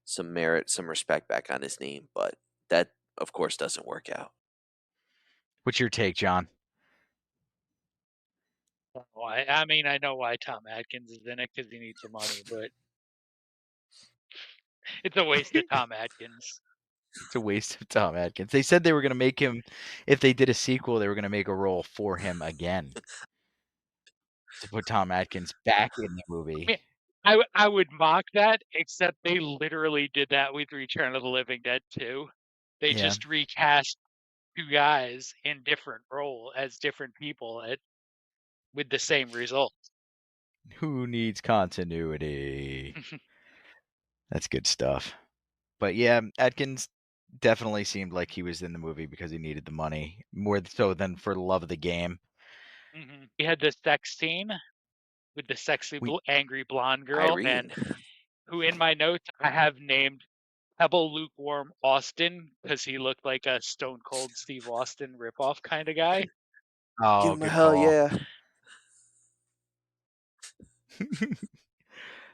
some merit, some respect back on his name, but that of course doesn't work out. What's your take, John? I mean, I know why Tom Atkins is in it because he needs the money, but it's a waste of Tom Atkins. It's a waste of Tom Atkins. They said they were going to make him, if they did a sequel, they were going to make a role for him again to put Tom Atkins back in the I movie. mean, I would mock that, except they literally did that with Return of the Living Dead 2. They Yeah. just recast two guys in different role as different people with the same result. Who needs continuity? That's good stuff. But yeah, Atkins definitely seemed like he was in the movie because he needed the money more so than for the love of the game. We had the sex scene with the sexy, We angry blonde girl, Irene. and who in my notes I have named Pebble Lukewarm Austin because he looked like a Stone Cold Steve Austin ripoff kind of guy. Give Oh, him a good hell call. yeah.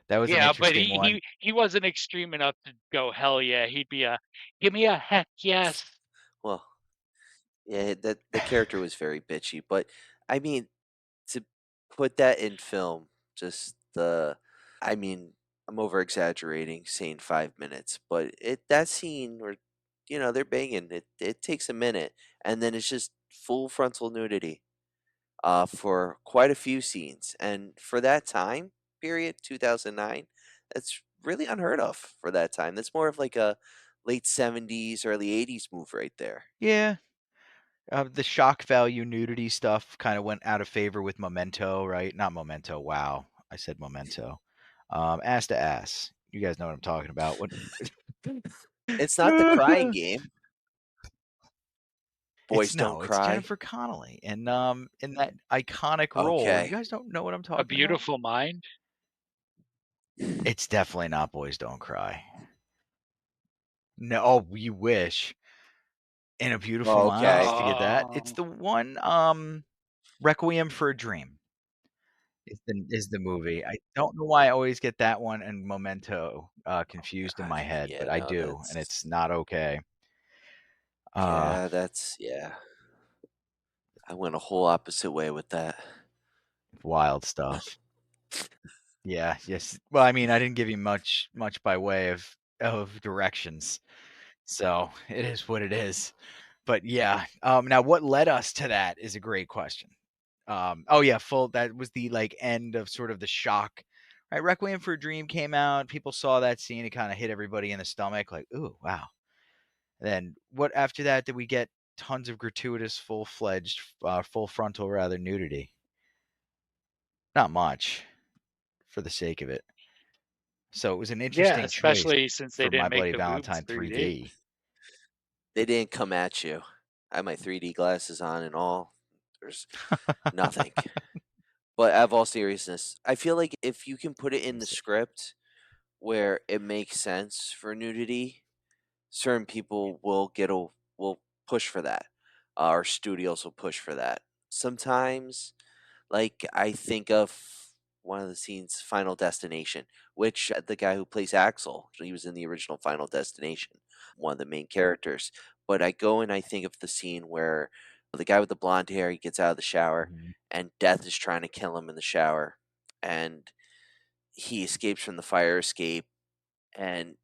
That was an Yeah, but interesting one. he wasn't extreme enough to go hell yeah. He'd be a give me a heck yes. Well, yeah, that the character was very bitchy, but I mean, to put that in film, just the I mean, I'm over exaggerating saying 5 minutes, but that scene where they're banging, it takes a minute, and then it's just full frontal nudity for quite a few scenes, and for that time period, 2009, that's really unheard of for that time. That's more of like a late 70s, early 80s move right there. Yeah. The shock value nudity stuff kind of went out of favor with Memento, right? Not Memento. Wow, I said Memento. Ass to ass. You guys know what I'm talking about. What? It's not the crying game. Boys don't It's cry. Jennifer Connelly, and in that iconic role. You Okay. guys don't know what I'm A talking about. Beautiful Mind. It's definitely not Boys Don't Cry. No, oh, you wish. In A Beautiful Mind. Okay. Did you get that? It's Oh, the one. Requiem for a Dream is the movie. I don't know why I always get that one and Memento confused in my head, Yeah, but I no, do, and that's it's not okay. Uh, yeah. I went a whole opposite way with that. Wild stuff. Yeah, yes. Well, I mean, I didn't give you much by way of directions, so it is what it is. But yeah, now what led us to that is a great question. Oh yeah, that was the like end of sort of the shock. Right, Requiem for a Dream came out. People saw that scene. It kind of hit everybody in the stomach, like, ooh, wow. Then what after that did we get tons of gratuitous, full-fledged, full frontal rather nudity? Not much, for the sake of it. So it was an yeah, interesting choice especially since they for My didn't make Bloody the boobs Valentine 3D. 3D. They didn't come at you. I had my 3D glasses on and all. There's nothing. But out of all seriousness, I feel like if you can put it in the script where it makes sense for nudity, certain people will push for that. Or studios will push for that. Sometimes, like I think of one of the scenes, Final Destination, which the guy who plays Axel, he was in the original Final Destination, one of the main characters. But I go and I think of the scene where the guy with the blonde hair, he gets out of the shower Mhm. and Death is trying to kill him in the shower, and he escapes from the fire escape, and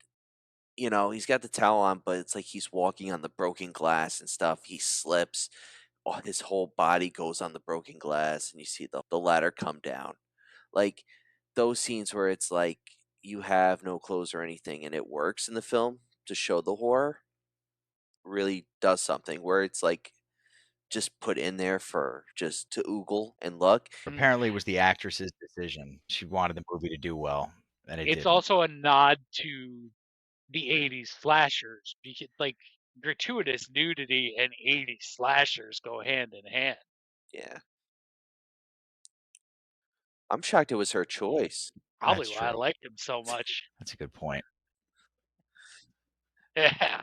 he's got the towel on, but it's like he's walking on the broken glass and stuff. He slips, his whole body goes on the broken glass, and you see the ladder come down. Like those scenes where it's like you have no clothes or anything, and it works in the film to show the horror, really does something. Where it's like just put in there for just to oogle and look. Apparently, it was the actress's decision. She wanted the movie to do well, and it It's didn't. also a nod to the 80s slashers because like gratuitous nudity and 80s slashers go hand in hand. Yeah, I'm shocked it was her choice. Probably That's why I true. liked him so much. That's a good point. Yeah.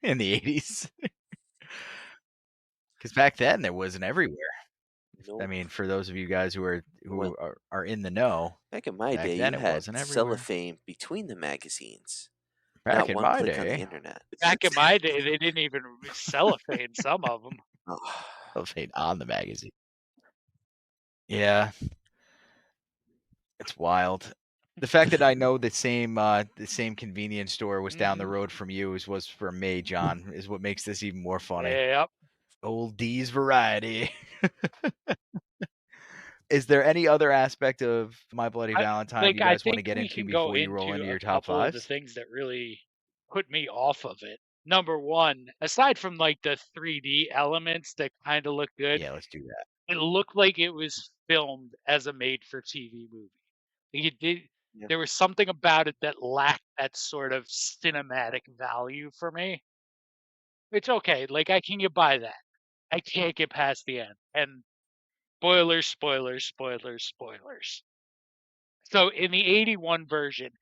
In the 80s, because back then there wasn't everywhere. I Nope. mean, for those of you guys who When are in the know, back in my back day, then you it had wasn't everywhere. cellophane between the magazines. Back Not in one my click on the day, internet. Back in my day, they didn't even cellophane some of them. Oh, cellophane on the magazine. Yeah, it's wild. The fact that I know the same convenience store was down the Mm, road from you as was from me, John, is what makes this even more funny. yep. Old D's variety. Is there any other aspect of My Bloody I Valentine like. you I guys want to think get we into can go before you roll into into a your top couple of the fives? things that really put me off of it. Number one, aside from like the 3D elements that kind of look good, Yeah, let's do that. it looked like it was filmed as a made-for-TV movie. Like it did. yeah. There was something about it that lacked that sort of cinematic value for me. It's okay. Like I can get by that. I can't get past the end, and Spoilers, spoilers, spoilers, spoilers. So in the 81 version,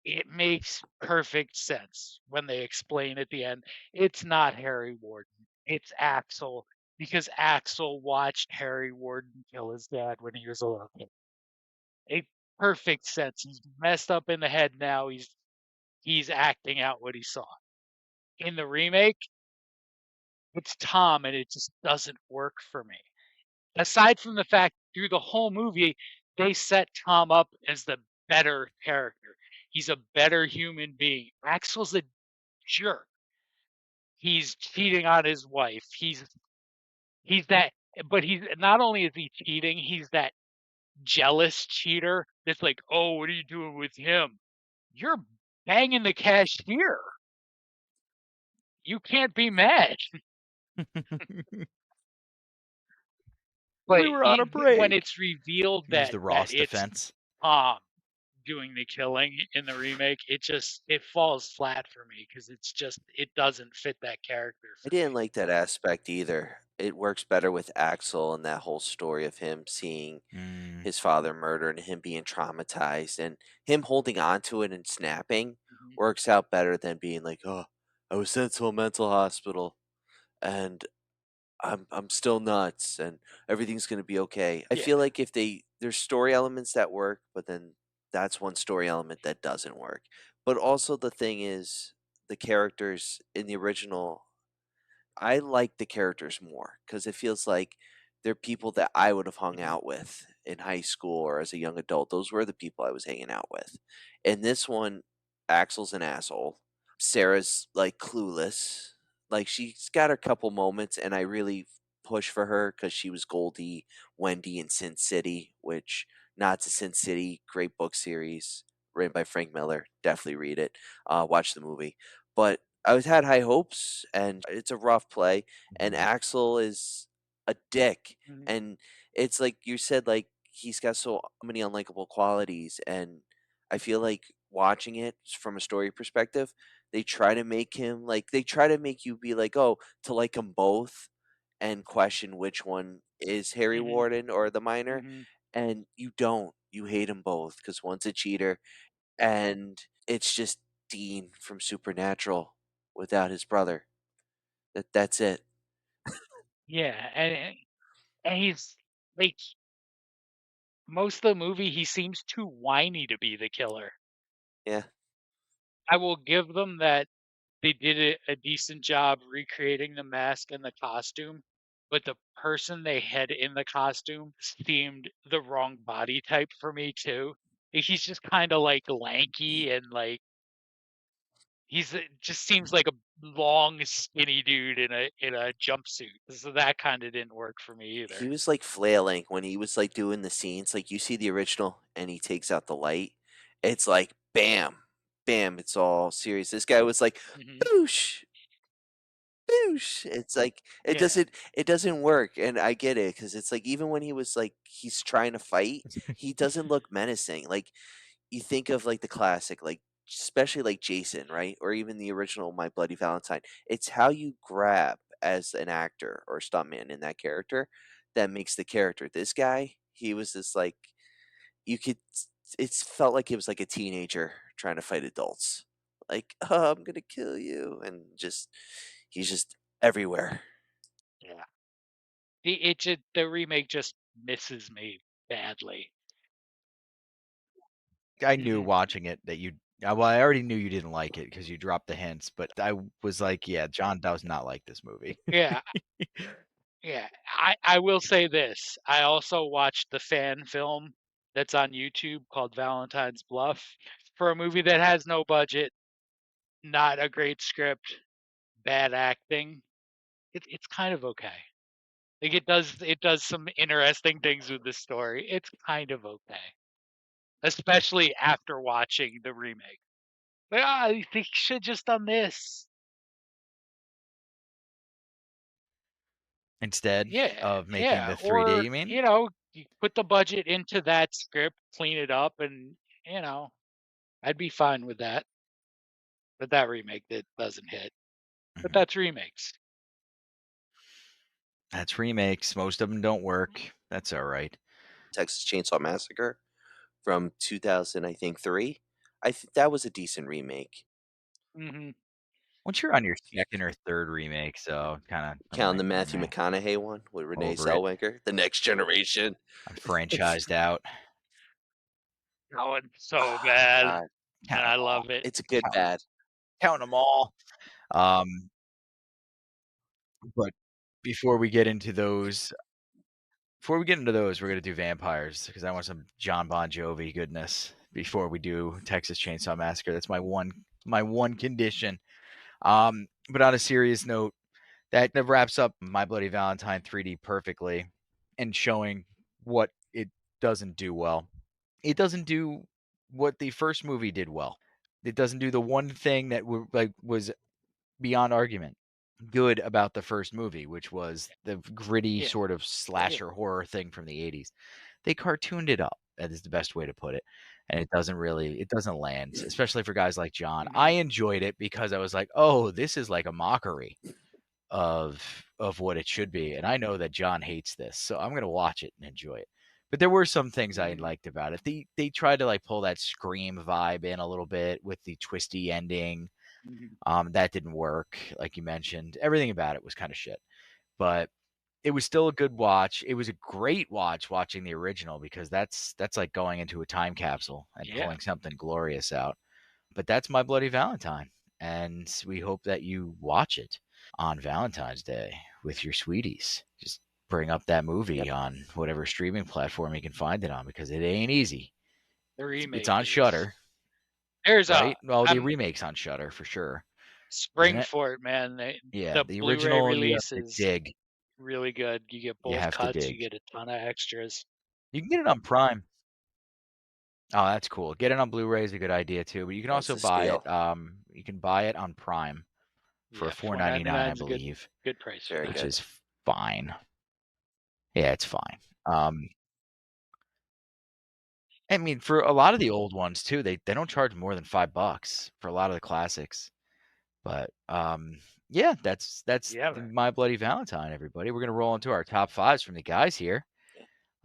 it makes perfect sense when they explain at the end it's not Harry Warden, it's Axel, because Axel watched Harry Warden kill his dad when he was a little kid. It perfect sense. He's messed up in the head now. He's acting out what he saw. In the remake, it's Tom, and it just doesn't work for me. Aside from the fact through the whole movie, they set Tom up as the better character. He's a better human being. Axel's a jerk. He's cheating on his wife. He's that, but he's not only is he cheating, he's that jealous cheater that's like, oh, what are you doing with him? You're banging the cashier. You can't be mad. But We were on a when break. it's revealed Use that the Ross it's defense. Tom doing the killing in the remake, it falls flat for me because it doesn't fit that character I for didn't me. like that aspect either. It works better with Axel and that whole story of him seeing Mm. his father murdered and him being traumatized and him holding on to it and snapping Mhm. works out better than being like, oh, I was sent to a mental hospital and I'm still nuts and everything's gonna be okay. I Yeah. feel like if there's story elements that work, but then that's one story element that doesn't work. But also the thing is the characters in the original I like the characters more because it feels like they're people that I would have hung Mhm. out with in high school or as a young adult. Those were the people I was hanging out with. In this one, Axel's an asshole. Sarah's like clueless. Like she's got her couple moments, and I really push for her because she was Goldie, Wendy, in Sin City, which not to Sin City, great book series written by Frank Miller. Definitely read it. Watch the movie. But I was had high hopes, and it's a rough play. And Axel is a dick, Mhm. and it's like you said, like he's got so many unlikable qualities, and I feel like watching it from a story perspective, they try to make him like they try to make you be like, oh, to like them both, and question which one is Harry Mhm. Warden or the miner, Mhm. and you don't. You hate them both because one's a cheater, and it's just Dean from Supernatural without his brother. That's it. Yeah, and he's like most of the movie he seems too whiny to be the killer. Yeah. I will give them that they did a decent job recreating the mask and the costume, but the person they had in the costume seemed the wrong body type for me too. Like, he's just kind of like lanky and like just seems like a long skinny dude in a jumpsuit. So that kind of didn't work for me He either. was like flailing when he was like doing the scenes. Like you see the original and he takes out the light. It's like bam, bam, it's all serious. This guy was like Hmm. boosh, boosh. It's like Yeah. it doesn't work. And I get it because it's like even when he was like he's trying to fight, he doesn't look menacing. Like you think of like the classic, like especially like Jason, right? Or even the original My Bloody Valentine. It's how you grab as an actor or stuntman in that character that makes the character. This guy, he was just like you could it's felt like he was like a teenager trying to fight adults. Like, oh, I'm gonna kill you, and just he's just everywhere. Yeah. The remake just misses me badly. I knew Hmm. watching it that you. Well, I already knew you didn't like it because you dropped the hints, but I was like, yeah, John does not like this movie. Yeah. Yeah. I will say this. I also watched the fan film that's on YouTube called Valentine's Bluff for a movie that has no budget, not a great script, bad acting. It's kind of okay. Like it does some interesting things with the story. It's kind of okay, especially after watching the remake. Like, they should just done this. Instead Yeah, of making yeah. the 3D, Or, you mean? you put the budget into that script, clean it up, and I'd be fine with that. But that remake that doesn't hit. But Mhm. that's remakes. That's remakes. Most of them don't work. That's all right. Texas Chainsaw Massacre from 2000, I think 3. I think that was a decent remake. Hmm. Once you're on your second or third remake, so kind of I'm Count like, the Matthew McConaughey one with Renee over it. Zellweger, The Next Generation. I'm franchised out. That one's so bad, God, and Count I 'em all. love it. it's a good Count, bad. count 'em all. Um, but before we get into those, we're gonna do vampires because I want some John Bon Jovi goodness before we do Texas Chainsaw Massacre. That's my one condition. But on a serious note, that wraps up My Bloody Valentine 3D perfectly and showing what it doesn't do well. It doesn't do what the first movie did well. It doesn't do the one thing that was beyond argument good about the first movie, which was the gritty Yeah. sort of slasher horror thing from the 80s. They cartooned it up. That is the best way to put it. And it doesn't land, especially for guys like John. Mhm. I enjoyed it because I was like, oh, this is like a mockery of what it should be. And I know that John hates this, so I'm gonna watch it and enjoy it. But there were some things I Mhm. liked about it. They tried to like pull that Scream vibe in a little bit with the twisty ending. Mhm. That didn't work, like you mentioned. Everything about it was kind of shit, but it was still a good watch. It was a great watch watching the original because that's like going into a time capsule and Yeah. pulling something glorious out. But that's My Bloody Valentine, and we hope that you watch it on Valentine's Day with your sweeties. Just bring up that movie Yep. on whatever streaming platform you can find it on because it ain't easy. The It's remake on is. Shudder, There's right? Well, the I'm remake's on Shudder for sure, isn't spring it? for it, man. Yeah, The the Blu-ray original you have release to is dig. really good. You get You both have to cuts. You dig. get a ton of extras. You can get it on Prime. Oh, that's cool. Get it on Blu-ray is a good idea too, but you can That's also the buy steal. it. You can buy it on Prime for Yeah, $4.99, I $4.99 is a believe, good price for Very which that. good. is fine. Yeah, it's fine. I mean, for a lot of the old ones too, they don't charge more than $5 for a lot of the classics. But yeah, that's Yeah, the man. My Bloody Valentine, everybody. We're gonna roll into our top fives from the guys here.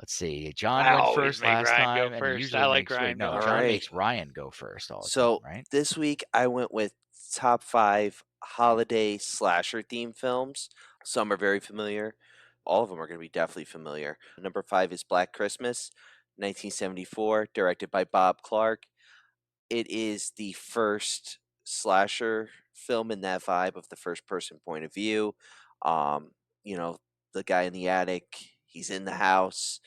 Let's see. John I went always first make last Ryan go time, and he first. I usually like makes Ryan no, going All John first. right. makes Ryan go first all the time, So right? this week I went with top 5 holiday slasher theme films. Some are very familiar. All of them are going to be definitely familiar. Number 5 is Black Christmas, 1974, directed by Bob Clark. It is the first slasher film in that vibe of the first person point of view. Um, you know, the guy in the attic, he's in the house.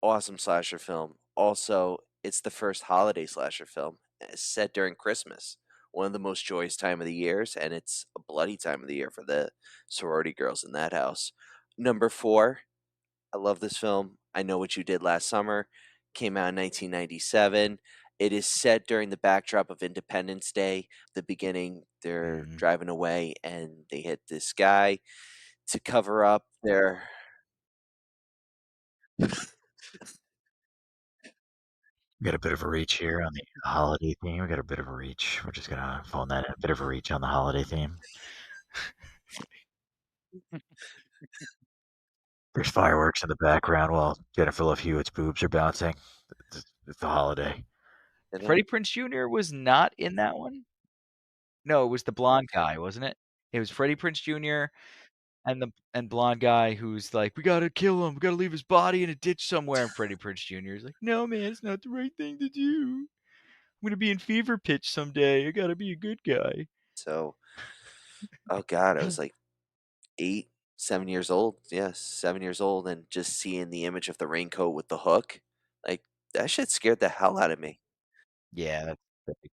Awesome slasher film. Also, it's the first holiday slasher film set during Christmas, one of the most joyous time of the years, and it's a bloody time of the year for the sorority girls in that house. Number 4, I love this film. I Know What You Did Last Summer. Came out in 1997. It is set during the backdrop of Independence Day. The beginning, they're Mm. driving away and they hit this guy to cover up their. We got a bit of a reach here on the holiday theme. We got a bit of a reach. We're just gonna phone that in. A bit of a reach on the holiday theme. There's fireworks in the background while Jennifer Love Hewitt's boobs are bouncing. It's the holiday. You know, Freddie Prinze Jr. was not in that one. No, it was the blonde guy, wasn't it? It was Freddie Prinze Jr. and blonde guy who's like, "We gotta kill him. We gotta leave his body in a ditch somewhere." And Freddie Prinze Jr. is like, "No, man, it's not the right thing to do. I'm gonna be in fever pitch someday. I gotta be a good guy." so, oh God, I was like 8, 7 years old. Yes, 7 years old, and just seeing the image of the raincoat with the hook, like that shit scared the hell out of me. Yeah, that's big.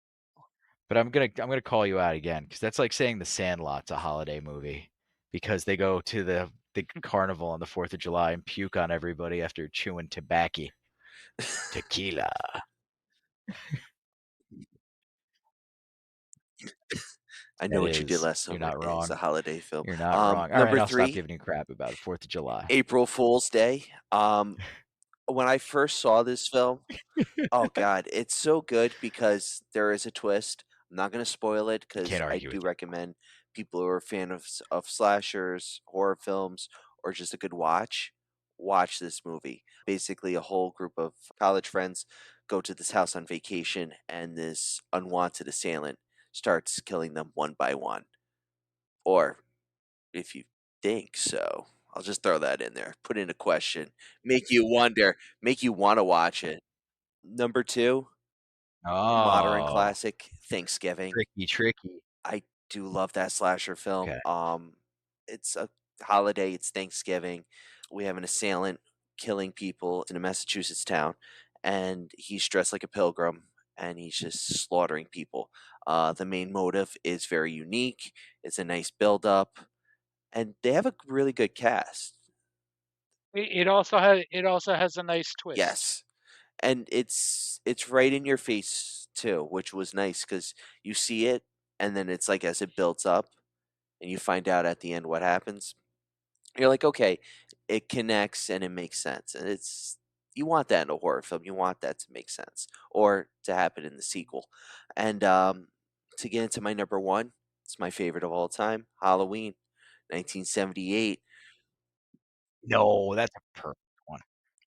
But I'm gonna call you out again because that's like saying The Sandlot's a holiday movie because they go to the carnival on the 4th of July and puke on everybody after chewing tobacco. Tequila. I Know That What You Did is, Last you're Summer not is wrong. a holiday film. You're not wrong. All right, Number I'll stop 3, giving you crap about the 4th of July. April Fool's Day. When I first saw this film, oh God, it's so good because there is a twist. I'm not going to spoil it I because can't I argue do with you. recommend people who are a fan of slashers, horror films, or just a good watch watch this movie. Basically, a whole group of college friends go to this house on vacation, and this unwanted assailant starts killing them one by one. Or if you think so, I'll just throw that in there. Put in a question, make you wonder, make you want to watch it. Number two, modern Oh, classic, Thanksgiving. tricky. I do love that slasher film. Okay. It's a holiday. It's Thanksgiving. We have an assailant killing people in a Massachusetts town, and he's dressed like a pilgrim, and he's just slaughtering people. The main motive is very unique. It's a nice build up, and they have a really good cast. It also has a nice twist. Yes, and it's right in your face too, which was nice because you see it, and then it's like as it builds up, and you find out at the end what happens. You're like, okay, it connects and it makes sense, and it's you want that in a horror film. You want that to make sense or to happen in the sequel. And to get into my number one, it's my favorite of all time, Halloween, 1978. No, that's a perfect one.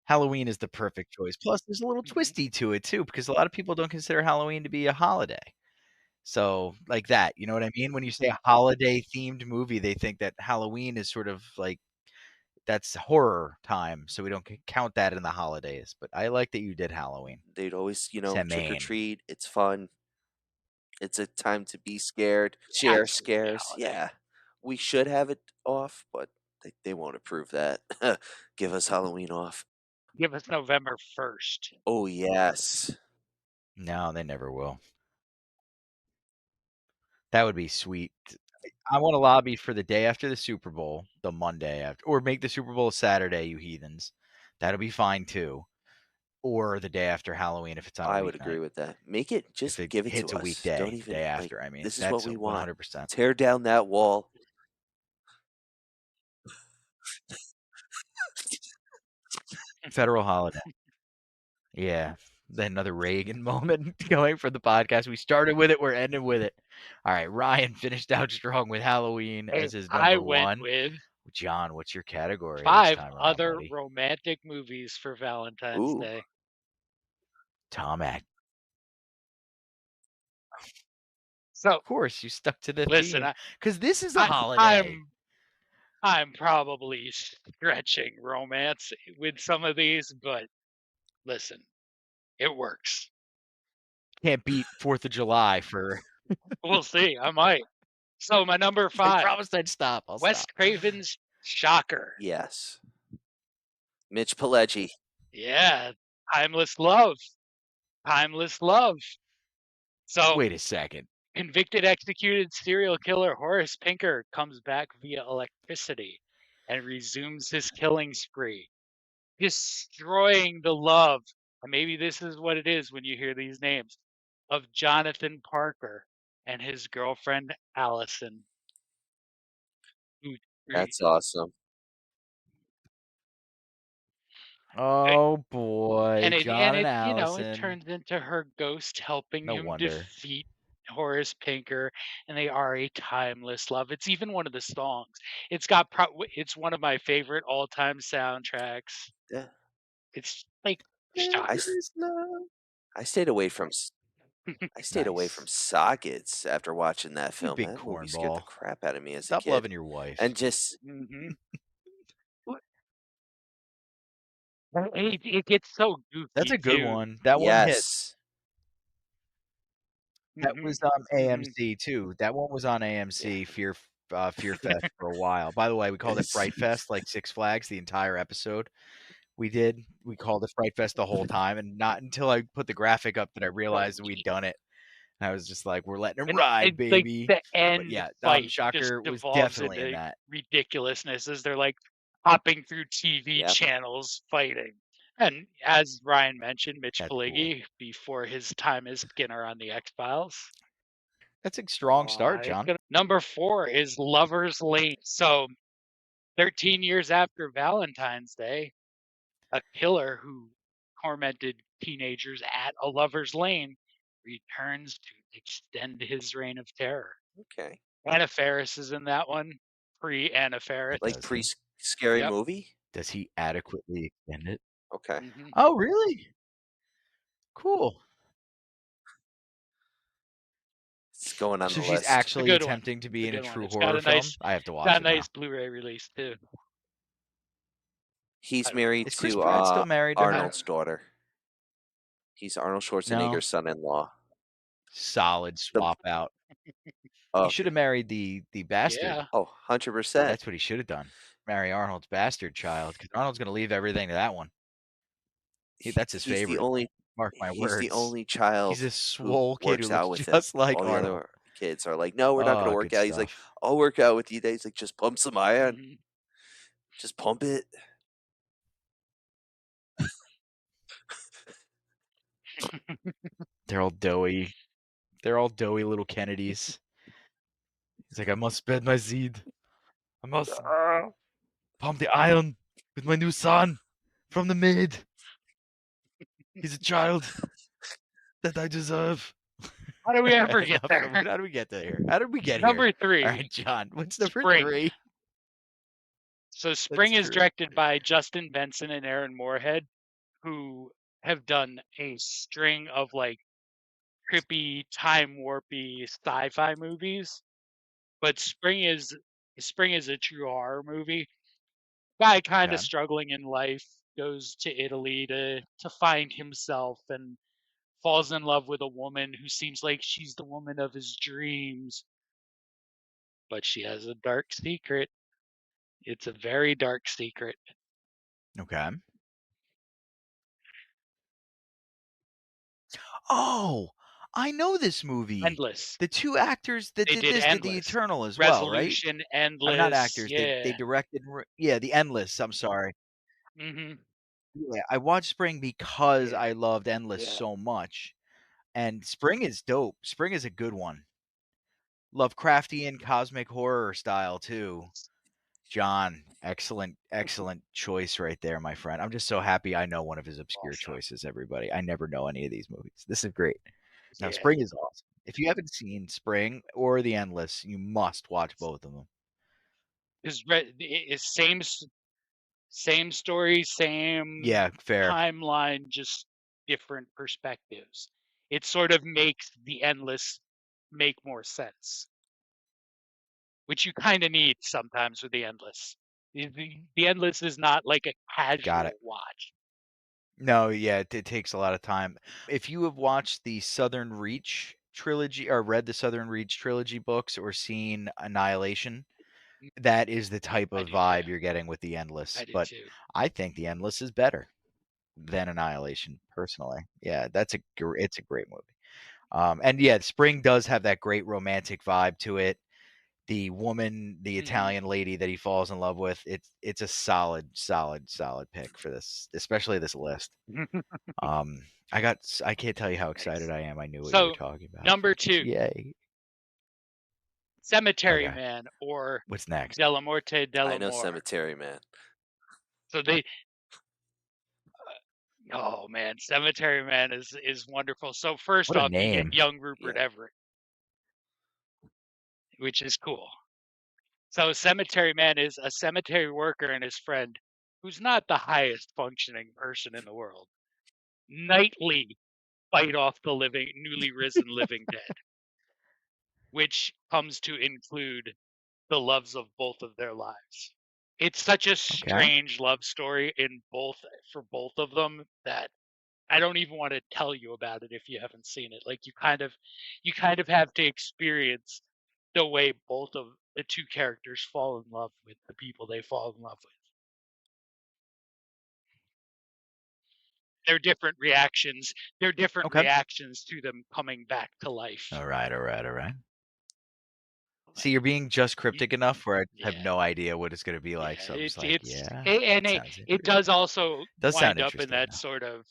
Halloween is the perfect choice. Plus, there's a little Mhm. twisty to it too, because a lot of people don't consider Halloween to be a holiday. So, like that, you know what I mean? When you say a holiday themed movie, they think that Halloween is sort of like that's horror time, so we don't count that in the holidays. But I like that you did Halloween. They'd always, trick or Semaine. treat. It's fun. It's a time to be scared, share Absolutely a scares. holiday. Yeah, we should have it off, but they won't approve that. Give us Halloween off. Give us November 1st. Oh yes. No, they never will. That would be sweet. I want to lobby for the day after the Super Bowl, the Monday after, or make the Super Bowl Saturday, you heathens. That'll be fine too. Or the day after Halloween if it's on a I would agree weeknight. with that. Make it If just it give it to hits a us. Don't weekday, the even day like after, I mean, this is what that's we want. 100%. Tear down that wall. Federal holiday. Yeah. Then another Reagan moment going for the podcast. We started with it, we're ending with it. All right, Ryan finished out strong with Halloween as his I number went one. with John, what's your category this 5 time around, other buddy? romantic movies for Valentine's Ooh, Day. Tom Act. So Of course, you stuck to the listen, theme because this is a I holiday. I'm probably stretching romance with some of these, but listen, it works. Can't beat 4th of July for. We'll see. I might. So my number I 5, promised I'd stop. I'll Wes stop. Craven's Shocker. yes. Mitch Pileggi. Yeah, timeless love. Timeless love. So Wait a second. convicted executed serial killer Horace Pinker comes back via electricity and resumes his killing spree, destroying the love. And maybe this is what it is when you hear these names of Jonathan Parker and his girlfriend Allison. Who- That's awesome. Oh boy, and John and it it Allison. turns into her ghost helping No him wonder. defeat Horace Pinker, and they are a timeless love. It's even one of the songs. It's one of my favorite all-time soundtracks. Yeah. It's like I, Shocker. s- I stayed away from I stayed away from Nice. sockets after watching that You film. big That movie scared the cornball. crap out of me as a Stop kid. loving your wife. And just hmm It gets so That's goofy a good too. one. That one hits. yes. That was hmm AMC too. That one was on Yeah. AMC Fear Fest for a while. By the way, we called it It's Fright Fest, like Six Flags, the entire episode. We did. We called it Fright Fest the whole time, and not until I put the graphic up did I realize we'd done it. And I was just like, "We're letting him And ride, like baby." the But end yeah, fight just Shocker was devolves definitely in into that. ridiculousness as they're like hopping through TV Yep. channels fighting. And as Ryan mentioned, Mitch That's cool. Pileggi before his time as Skinner on the X Files. That's a strong start, It's John. gonna Number 4 is Lover's Lane. So 13 years after Valentine's Day, a killer who tormented teenagers at a lover's lane returns to extend his reign of terror. Okay. Anna Faris is in that one, pre Anna Faris. Like Does pre he? scary Yep. movie? Does he adequately extend it? Okay. Mhm. Oh, really? Cool. It's going on So the she's list. It's a actually good one. attempting to It's be a in a good one. true It's got horror a film? nice, I have to it's got watch a it now. nice Blu-ray release too. He's I don't know. married Is Chris to Pratt still married to her? Arnold's daughter. He's Arnold No. Schwarzenegger's son-in-law. Solid The swap out. He should okay. have married the bastard. Yeah. Oh, 100%. That's what he should have done. Marry Arnold's bastard child, because Arnold's going to leave everything to that one. That's his He's the favorite. only Mark my he's the words. only He's child a who swole kid who works looks out with him. just like All the Arnold. other kids are like, "No, we're not going to Oh, work good out." He's like, stuff. "I'll work out with you." He's like, "Just pump some iron. Mhm. Just pump it." They're all doughy. They're all doughy little Kennedys. He's like, I must spread my seed. I must pump the iron with my new son from the maid. He's a child that I deserve. How do we ever get Enough there? of it. How did we get there? How did we get here? Number 3. All right, John. What's number Spring. 3? So Spring is true. directed by Justin Benson and Aaron Moorhead, who have done a string of like trippy, time warpy sci-fi movies. But Spring is a true horror movie. Guy kind of Okay. struggling in life goes to Italy to find himself and falls in love with a woman who seems like she's the woman of his dreams, but she has a dark secret. It's a very dark secret. Okay. Oh, I know this movie. Endless. The two actors that They did did this did the Endless. Eternal as well, right? Resolution, I mean, not Endless. actors. They Yeah. directed. Yeah, the Endless. I'm sorry. Mm-hmm. Yeah, I watched Spring because Yeah. I loved Endless Yeah. so much, and Spring is dope. Spring is a good one. Lovecraftian cosmic horror style too. John, excellent choice right there, my friend. I'm just so happy I know one of his obscure Awesome. choices, everybody. I never know any of these movies. This is great. Now, Yeah. Spring is awesome. If you haven't seen Spring or The Endless, you must watch both of them. It's same story, same Yeah, fair. timeline, just different perspectives. It sort of makes the Endless make more sense, which you kind of need sometimes with the Endless. The Endless is not like a Got casual it. watch. No, yeah, it takes a lot of time. If you have watched the Southern Reach trilogy or read the Southern Reach trilogy books or seen Annihilation, that is the type I of do vibe too. you're getting with the Endless. I do But too. I think the Endless is better than Annihilation, personally. Yeah, it's a great movie. And yeah, Spring does have that great romantic vibe to it. The woman, the Mhm. Italian lady that he falls in love with, it's a solid pick for this, especially this list. I can't tell you how excited Nice. I am. I knew what you were So, talking about. number 2, Yay. Cemetery Okay. Man or What's next? Della Morte I Della know More. Cemetery Man. So oh man, Cemetery Man is wonderful. So first What a off, you get name. young Rupert Yeah. Everett, which is cool. So Cemetery Man is a cemetery worker and his friend, who's not the highest functioning person in the world, nightly fight off the newly risen living dead, which comes to include the loves of both of their lives. It's such a Okay. strange love story for both of them that I don't even want to tell you about it if you haven't seen it. Like you kind of have to experience the way both of the two characters fall in love with the people they fall in love with. Their different reactions. Their different Okay. reactions to them coming back to life. All right. See, you're being just cryptic enough where I have Yeah. no idea what it's going to be like. Yeah, So I'm just like, yeah, sounds it does also does sound wind up in interesting. that Though. sort of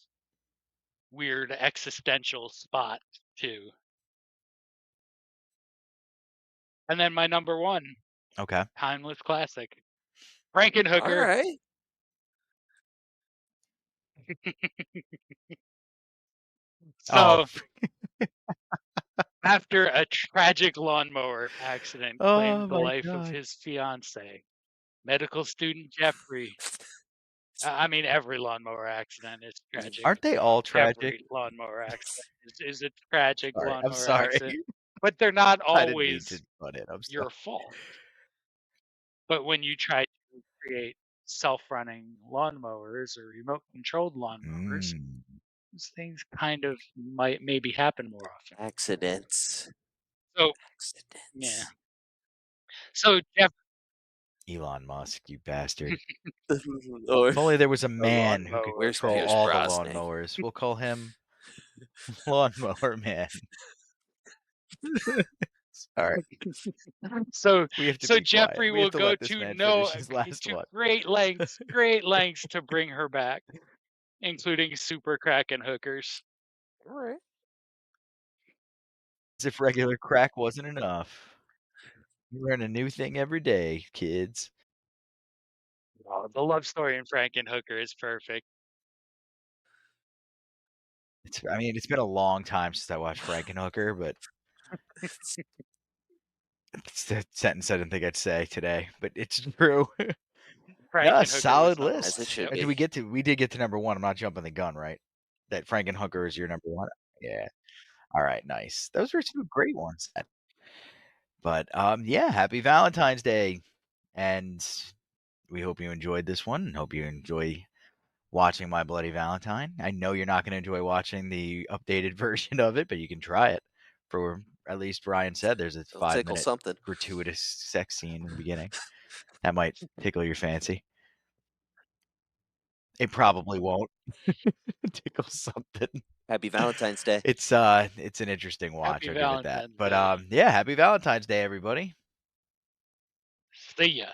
weird existential spot too. And then my number 1, Okay. timeless classic, All Frankenhooker. right. Oh. So after a tragic lawnmower accident Oh claimed the my life of god. his fiancee, medical student Jeffrey I mean, every lawnmower accident is tragic. Aren't they all tragic? Every lawnmower accident is a tragic Sorry, I'm lawnmower sorry. accident. But they're not I didn't mean to always butt in. I'm sorry. your fault. But when you try to create self-running lawnmowers or remote-controlled lawnmowers, Mm. these things kind of might maybe happen more often. Accidents. So yeah. So Jeff, Elon Musk, you bastard. Or If only there was a man who could lawnmower Where's control Pierce all the Brosnan? lawnmowers. We'll call him Lawnmower Man. Sorry, so we have to so be quiet. Jeffrey We have will to go let this to man no finish his last to one. great lengths to bring her back, including super crack and hookers. All right. As if regular crack wasn't enough. You learn a new thing every day, kids. Oh, the love story in Frankenhooker is perfect. I mean, it's been a long time since I watched Frankenhooker, but it's a sentence I didn't think I'd say today, but it's true. Yeah, Frankenhooker solid was number As list. it should one. Did be. we did get to number one. I'm not jumping the gun, right? That Frankenhooker is your number one. Yeah. All right, nice. Those were two great ones. But yeah, happy Valentine's Day. And we hope you enjoyed this one and hope you enjoy watching My Bloody Valentine. I know you're not going to enjoy watching the updated version of it, but you can try it. For at least Ryan said there's a It'll 5 tickle minute something. gratuitous sex scene in the beginning. That might tickle your fancy. It probably won't. Tickle something. Happy Valentine's Day. It's an interesting watch, Happy I'll give it that. Valentine's But Day. yeah, happy Valentine's Day, everybody. See ya.